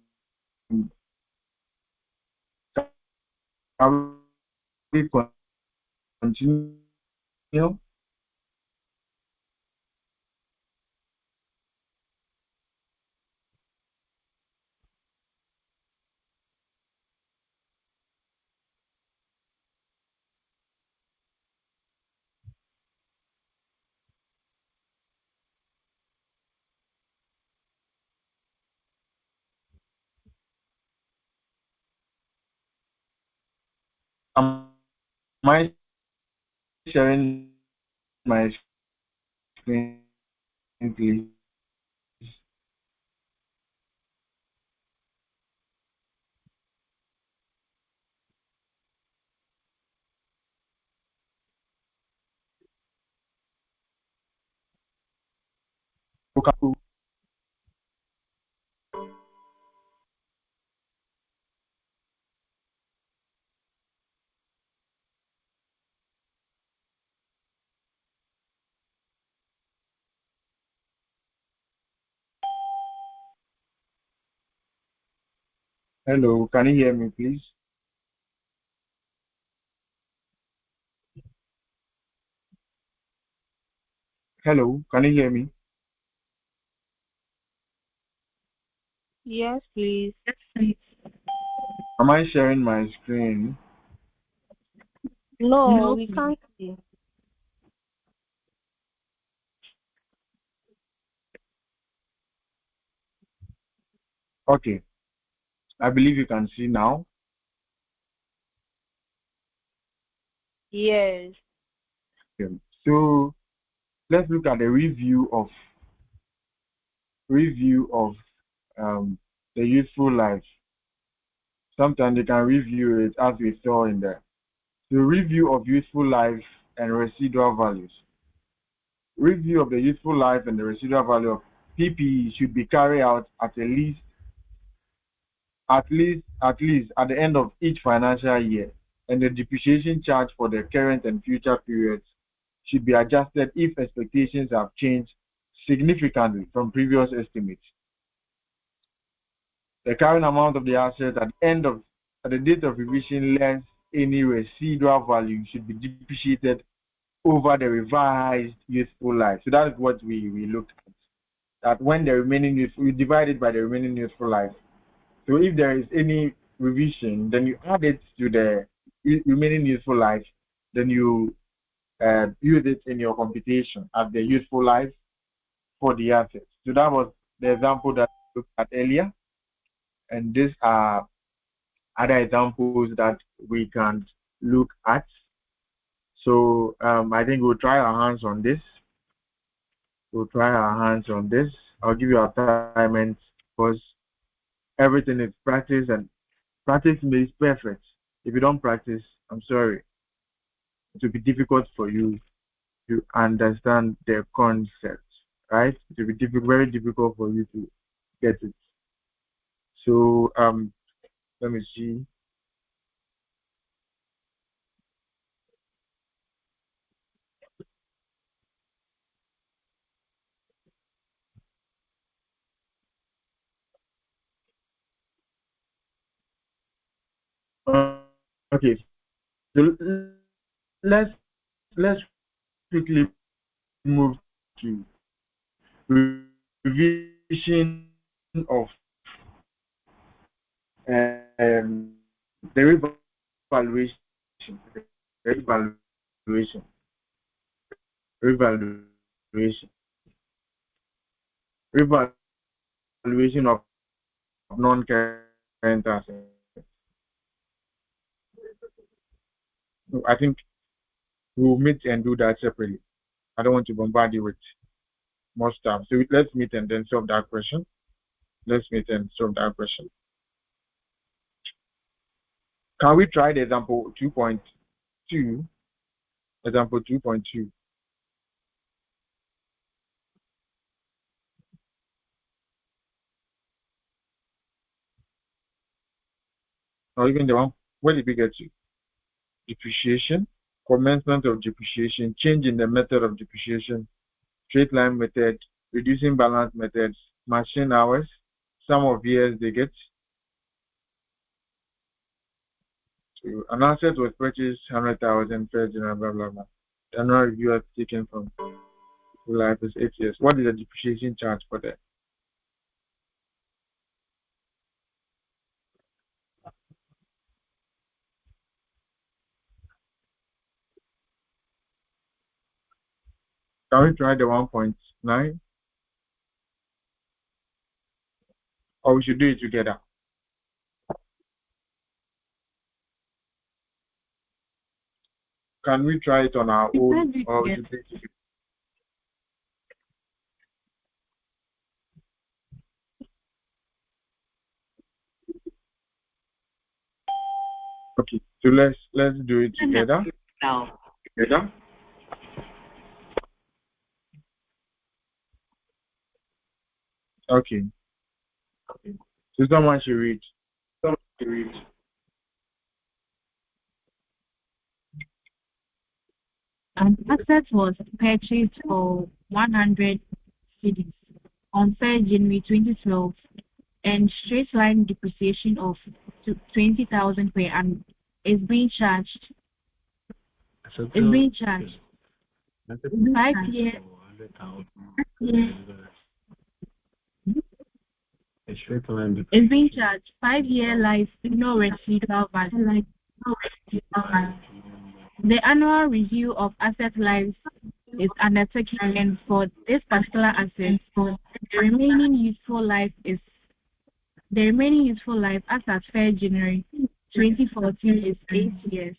can we continue? Am I sharing my screen, please? Okay. Hello, can you hear me, please? Hello, can you hear me? Yes, please. Am I sharing my screen? No, No, we please. can't see. Okay, I believe you can see now. Yes. Okay. So let's look at the review of the useful life. Sometimes you can review it as we saw in there. The review of useful life and residual values. Review of the useful life and the residual value of PPE should be carried out at least at the end of each financial year, and the depreciation charge for the current and future periods should be adjusted if expectations have changed significantly from previous estimates. The current amount of the asset at the date of revision less any residual value should be depreciated over the revised useful life. So that is what we looked at. That when the remaining useful, we divide it by the remaining useful life. So if there is any revision, then you add it to the remaining useful life, then you use it in your computation as the useful life for the assets. So that was the example that we looked at earlier, and these are other examples that we can look at. So I think we'll try our hands on this. I'll give you assignments because everything is practice, and practice makes perfect. If you don't practice, I'm sorry, it will be difficult for you to understand the concept, right? It will be very difficult for you to get it. So let me see. Okay, so let's let's quickly move to revision of the revaluation, revaluation, revaluation, revaluation of non-current assets. I think we'll meet and do that separately. I don't want to bombard you with more stuff. So let's meet and then solve that question. Let's meet and solve that question. Can we try the example 2.2? Example 2.2. Or even the one, where did we get to? Depreciation, commencement of depreciation, change in the method of depreciation, straight line method, reducing balance methods, machine hours, sum of years they get. So an asset was purchased 100,000 first January, blah blah blah. The annual review has taken from full life is 8 years. What is the depreciation charge for that? Can we try the 1.9? Or we should do it together? Can we try it on our own, or we should do it together? Okay, so let's do it together. Together. Okay. So someone should read. An asset was purchased for 100 cedis on 3rd January 2012, and straight line depreciation of 20,000 per annum is being charged. Is being charged 5 years. Is being charged 5-year life, no residual value. The annual review of asset lives is undertaken, and for this particular asset, the remaining useful life as at 3rd January 2014 is 8 years.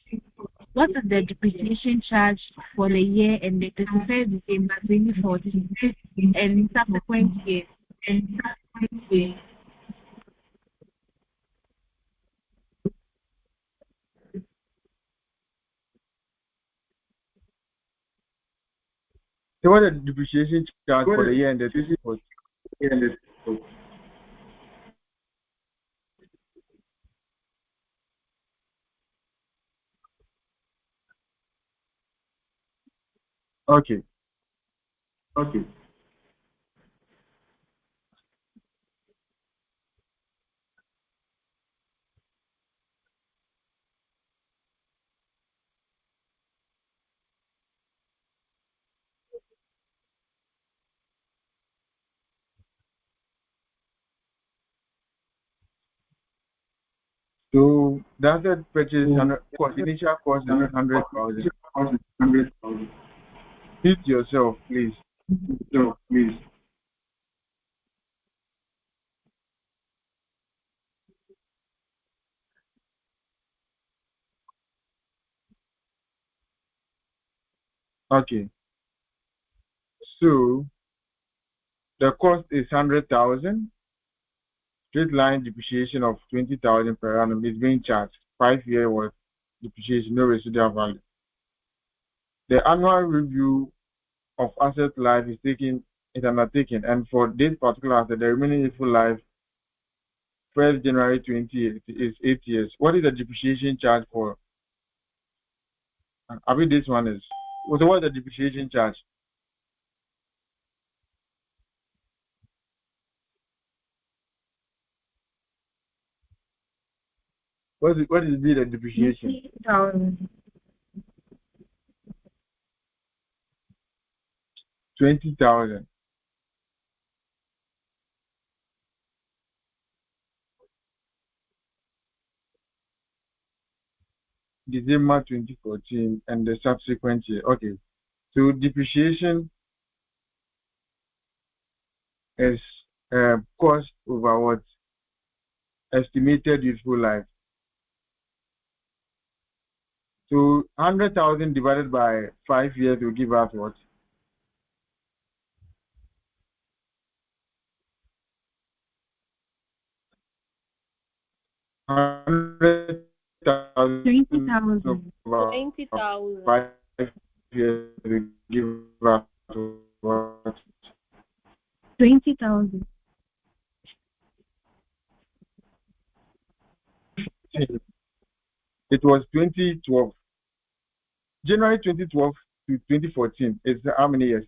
What is the depreciation charge for the year ended 31st December 2014 and subsequent years? So what is the depreciation charge for the year ended 2014? Okay. So the asset purchase initial cost is 100,000. Mute yourself, please. Okay. So the cost is 100,000. Straight line depreciation of 20,000 per annum is being charged. 5-year worth depreciation, no residual value. The annual review of asset life is undertaken, and for this particular asset, the remaining useful life 1st January 20 is 8 years. What is the depreciation charge for? I mean, this one is. So what is the depreciation charge? What is the depreciation? 20,000. December 2014 and the subsequent year. Okay. So depreciation is cost over what? Estimated useful life. So 100,000 divided by 5 years will give us what? 100,000 20,000. 20,000. 5 years will give us what? 20,000. It was 2012. January 2012 to 2014 is how many years?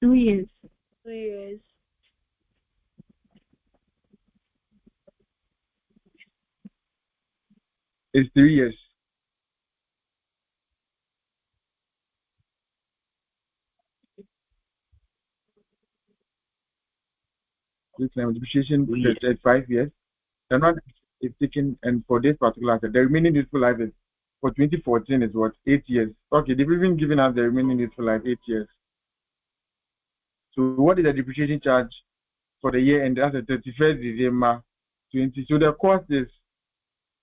2 years. 2 years. It's 3 years. Depreciation at 5 years. The not is taken, and for this particular asset, the remaining useful life is for 2014 is what 8 years. Okay, they've even given us the remaining useful life 8 years. So what is the depreciation charge for the year end? That's the 31st December 20. So the cost is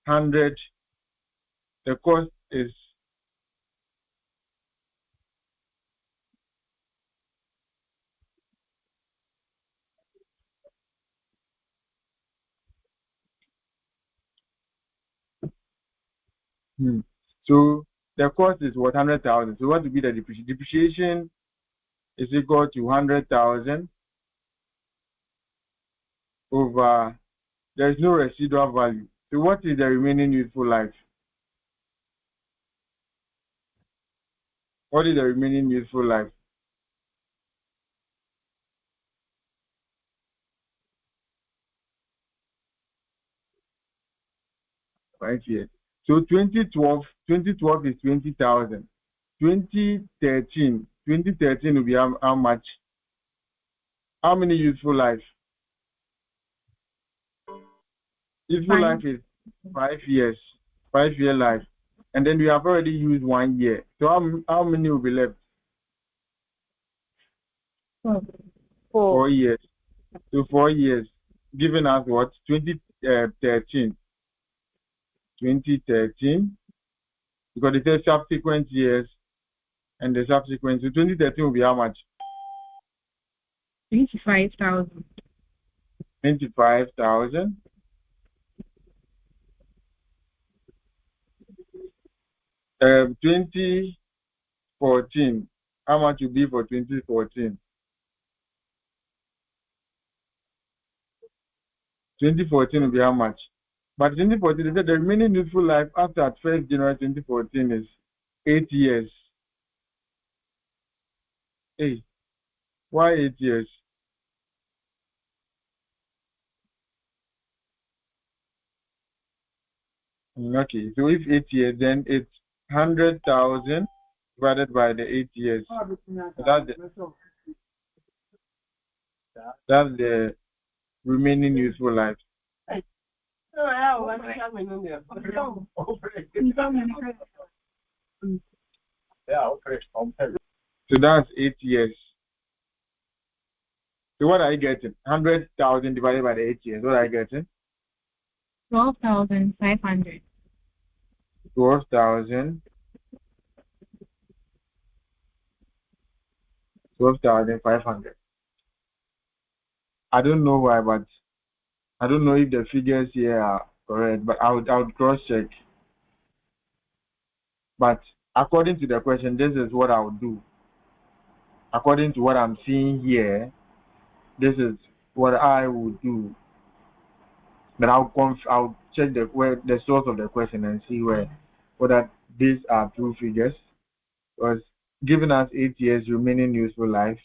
100. The cost is so the cost is what 100,000. So what would be the depreciation? Depreciation is equal to 100,000 over. There is no residual value. So what is the remaining useful life? What is the remaining useful life? 5 years. So 2012 is 20,000. 2013 will be how much? How many useful life? Useful life is 5 years, 5-year life. And then we have already used 1 year. So how many will be left? 4 years. So 4 years, giving us what? 2013. 2013, because it says subsequent years, and the subsequent. So 2013 will be how much? 25,000. 25,000. 2014. How much will be for 2014? 2014 will be how much? But 2014, they said the remaining useful life after 1st January 2014 is 8 years. Hey, why 8 years? Okay, so if 8 years, then it's 100,000 divided by the 8 years. That's the remaining useful life. So that's 8 years. So what are you getting? 100,000 divided by the 8 years. What are you getting? 12,500. 12,000. 12,500. I don't know why, but I don't know if the figures here are correct, but I would cross check. But according to the question, this is what I would do. According to what I'm seeing here, this is what I would do. But I'll check the source of the question and see whether these are true figures. Because giving us 8 years remaining useful life,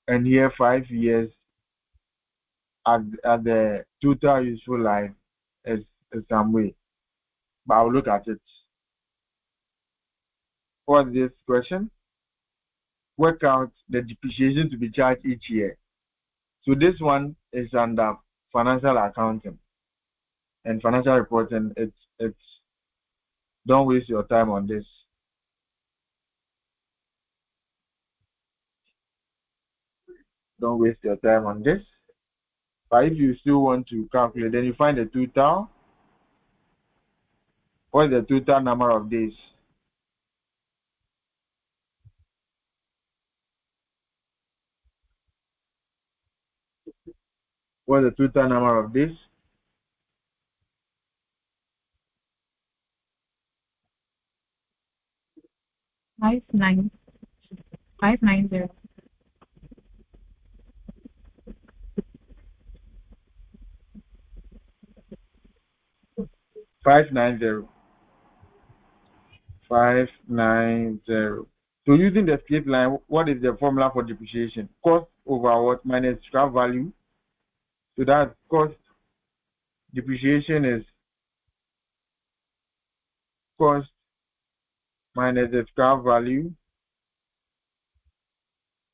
and here 5 years at the total useful life is some way. But I'll look at it. What's this question? Work out the depreciation to be charged each year. So this one is under financial accounting and financial reporting. It's don't waste your time on this. Don't waste your time on this. But if you still want to calculate, then you find the total. What's the total number of days? What's the total number of days? 590. 590. 590. 590. So using the straight line, what is the formula for depreciation? Cost over what minus scrap value. So that cost depreciation is cost minus the scrap value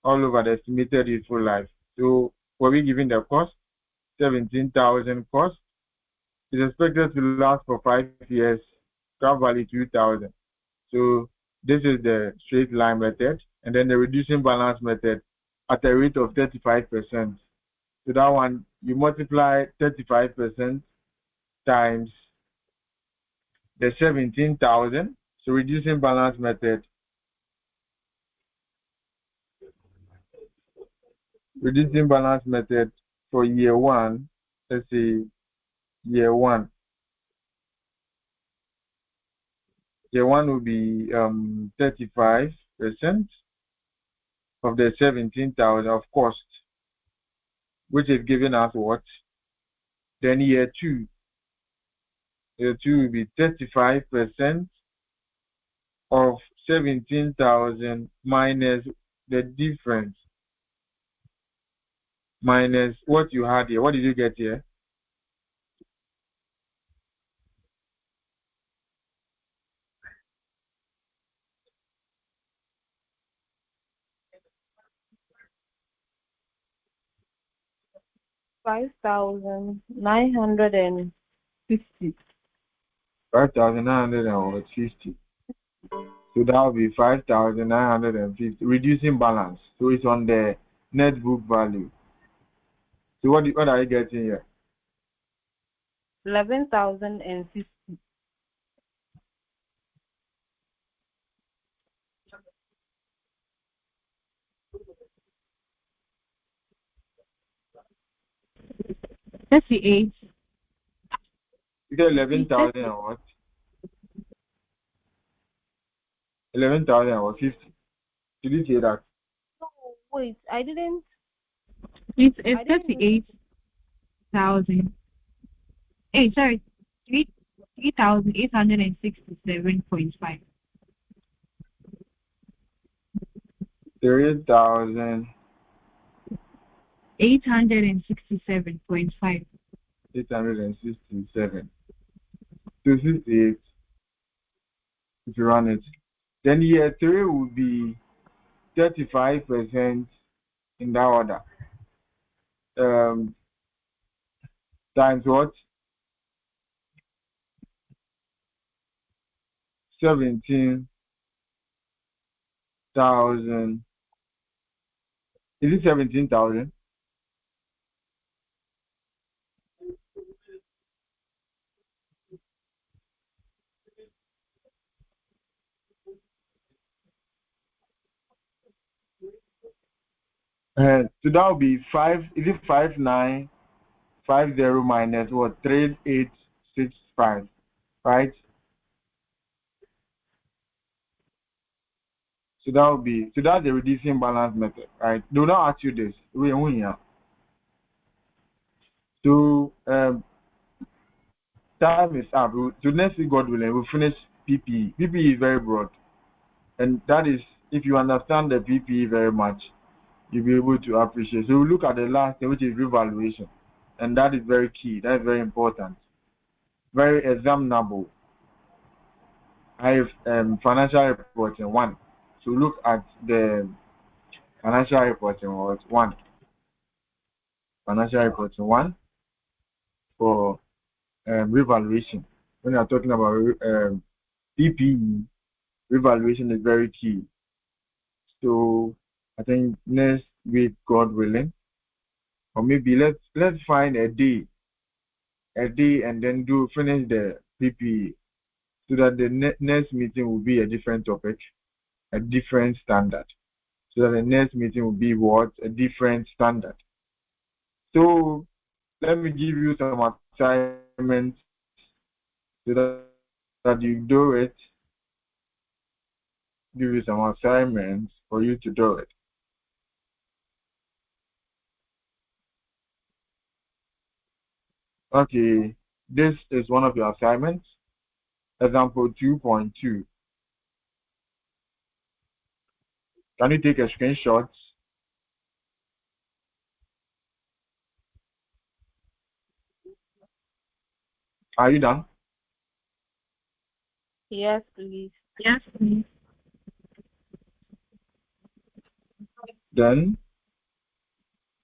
all over the estimated useful life. So for we given the cost, 17,000 cost is expected to last for 5 years, scrap value 2,000. So this is the straight line method, and then the reducing balance method at a rate of 35%. So that one, you multiply 35% times the 17,000. So reducing balance method, for year one, let's say year one. Year one will be 35% of the 17,000 of cost, which is giving us what? Then year two will be 35% of 17,000 minus the difference, minus what you had here. What did you get here? $5,950. 5,950. So that will be 5,950, reducing balance. So it's on the net book value. So what are you getting here? 11,050. $38. You get 11,000 and what? 11,000 and what? 50. Did you say that? No, wait, I didn't. It's I didn't 38,000. Hey, sorry, 3,867.5. 3,000. 867.5. 867. So 58. If you run it. Then year three will be 35% in that order. Times what? 17,000. Is it 17,000? So that will be 5. Is it 5,950 minus what? 3,865, right? So that's the reducing balance method, right? Do not ask you this. We win here. So time is up. So next week, God willing, we'll finish PPE. PPE is very broad, and that is if you understand the PPE very much, you'll be able to appreciate. So we look at the last thing, which is revaluation, and that is very key. That is very important, very examinable. I have financial reporting one. So look at the financial reporting was one. Financial reporting one for revaluation. When you're talking about PPE, revaluation is very key. So I think next week, God willing, or maybe let's find a day, and then do finish the PPE, so that the next meeting will be a different topic, a different standard. So that the next meeting will be what? A different standard. So let me give you some assignments so that you do it. Give you some assignments for you to do it. Okay, this is one of your assignments. Example 2.2. Can you take a screenshot? Are you done? Yes, please. Yes, please. Then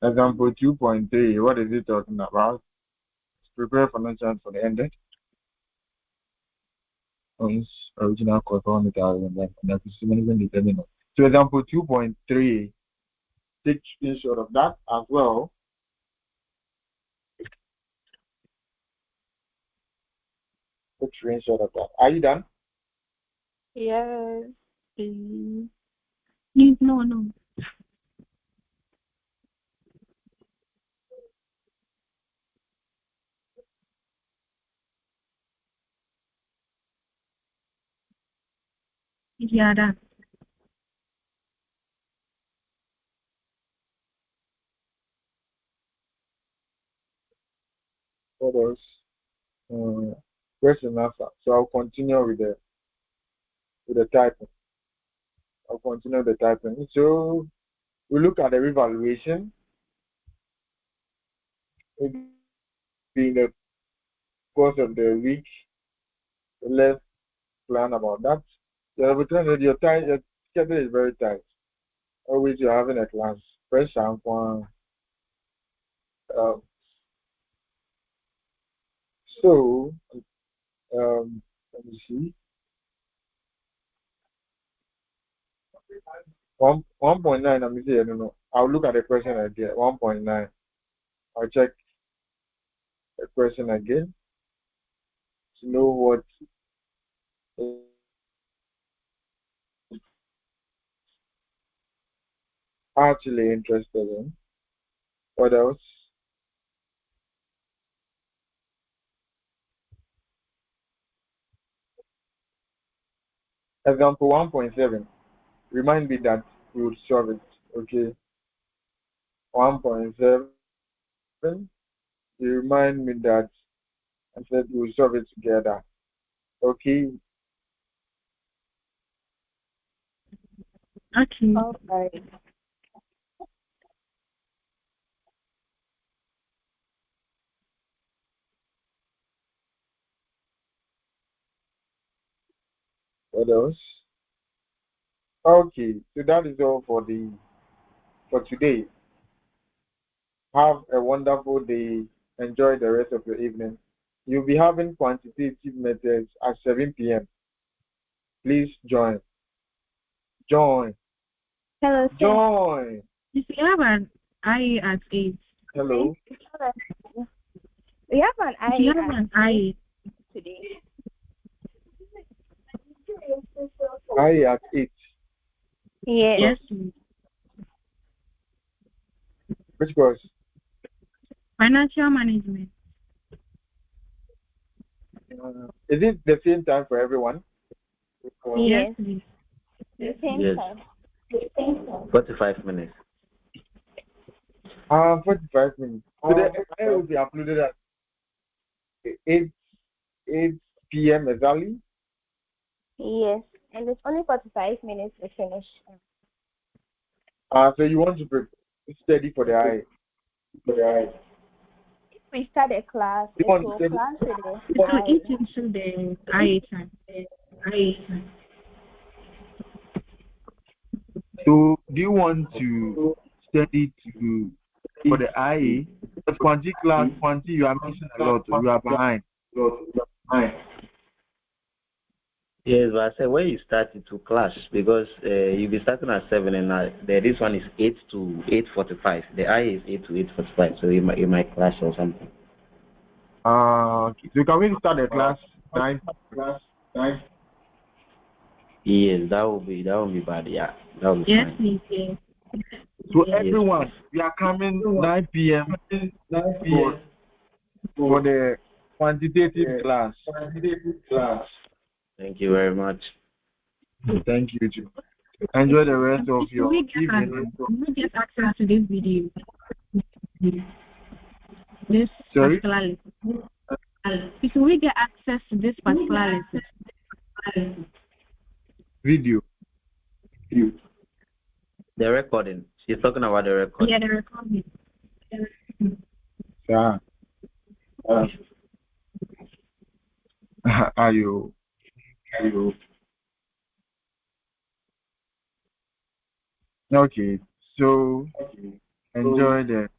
example 2.3, what is it talking about? Prepare financial for the ended. Owns original cost 100,000 and acquisition management determinant. So example 2.3, take screenshot of that as well. Take screenshot of that. Are you done? Yes, please. No. Yeah, done. What else? Question answer. So I'll continue with the typing. I'll continue the typing. So we look at the revaluation. Maybe in the course of the week, let's plan about that. Your your schedule is very tight. Always you're having a class. Fresh and one. So let me see. 1.9. I'm saying, no. I'll look at the question again. 1.9. I'll check the question again to know what is actually interested in. What else? Example 1.7. Remind me that we would solve it. Okay. 1.7. You remind me that I said we will solve it together. Okay. Okay. Okay. What else? Okay. So that is all for today. Have a wonderful day. Enjoy the rest of your evening. You'll be having quantitative methods at 7 p.m. Please join. Join. Hello, sir. Join. You see, I have an IE at 8. Hello. We have an You have an IE. today. I at 8. Yes. Yes, please. Which course? Financial management. Is it the same time for everyone? Yes, please. The same Yes. time. 45 minutes. 45 minutes. So the I will be uploaded at 8 p.m. exactly. Yes. And it's only 45 minutes to finish. So you want to study for the I. If we start a class, You it want will to class with It the will I. eat into the IE time. So do you want to study for the IA? But quanti class, quanti you are missing a lot. You are behind. Yes, but I said when you start it to clash because you'll be starting at 7 and this one is 8 to 8:45. The I is 8 to 8:45, so it might clash or something. Okay. So can we start the class 9? Yes, that will be bad. Yeah, that will be Yes, fine. please. Yes. So everyone, we are coming 9 p.m. for the quantitative class. Thank you very much. Thank you too. Enjoy the rest of your We evening. get access to this video. This Sorry? particular lesson. If we get access to this particular lesson. Video. The recording. She's talking about the recording. Yeah, the recording. Yeah. Are you? Okay, so enjoy the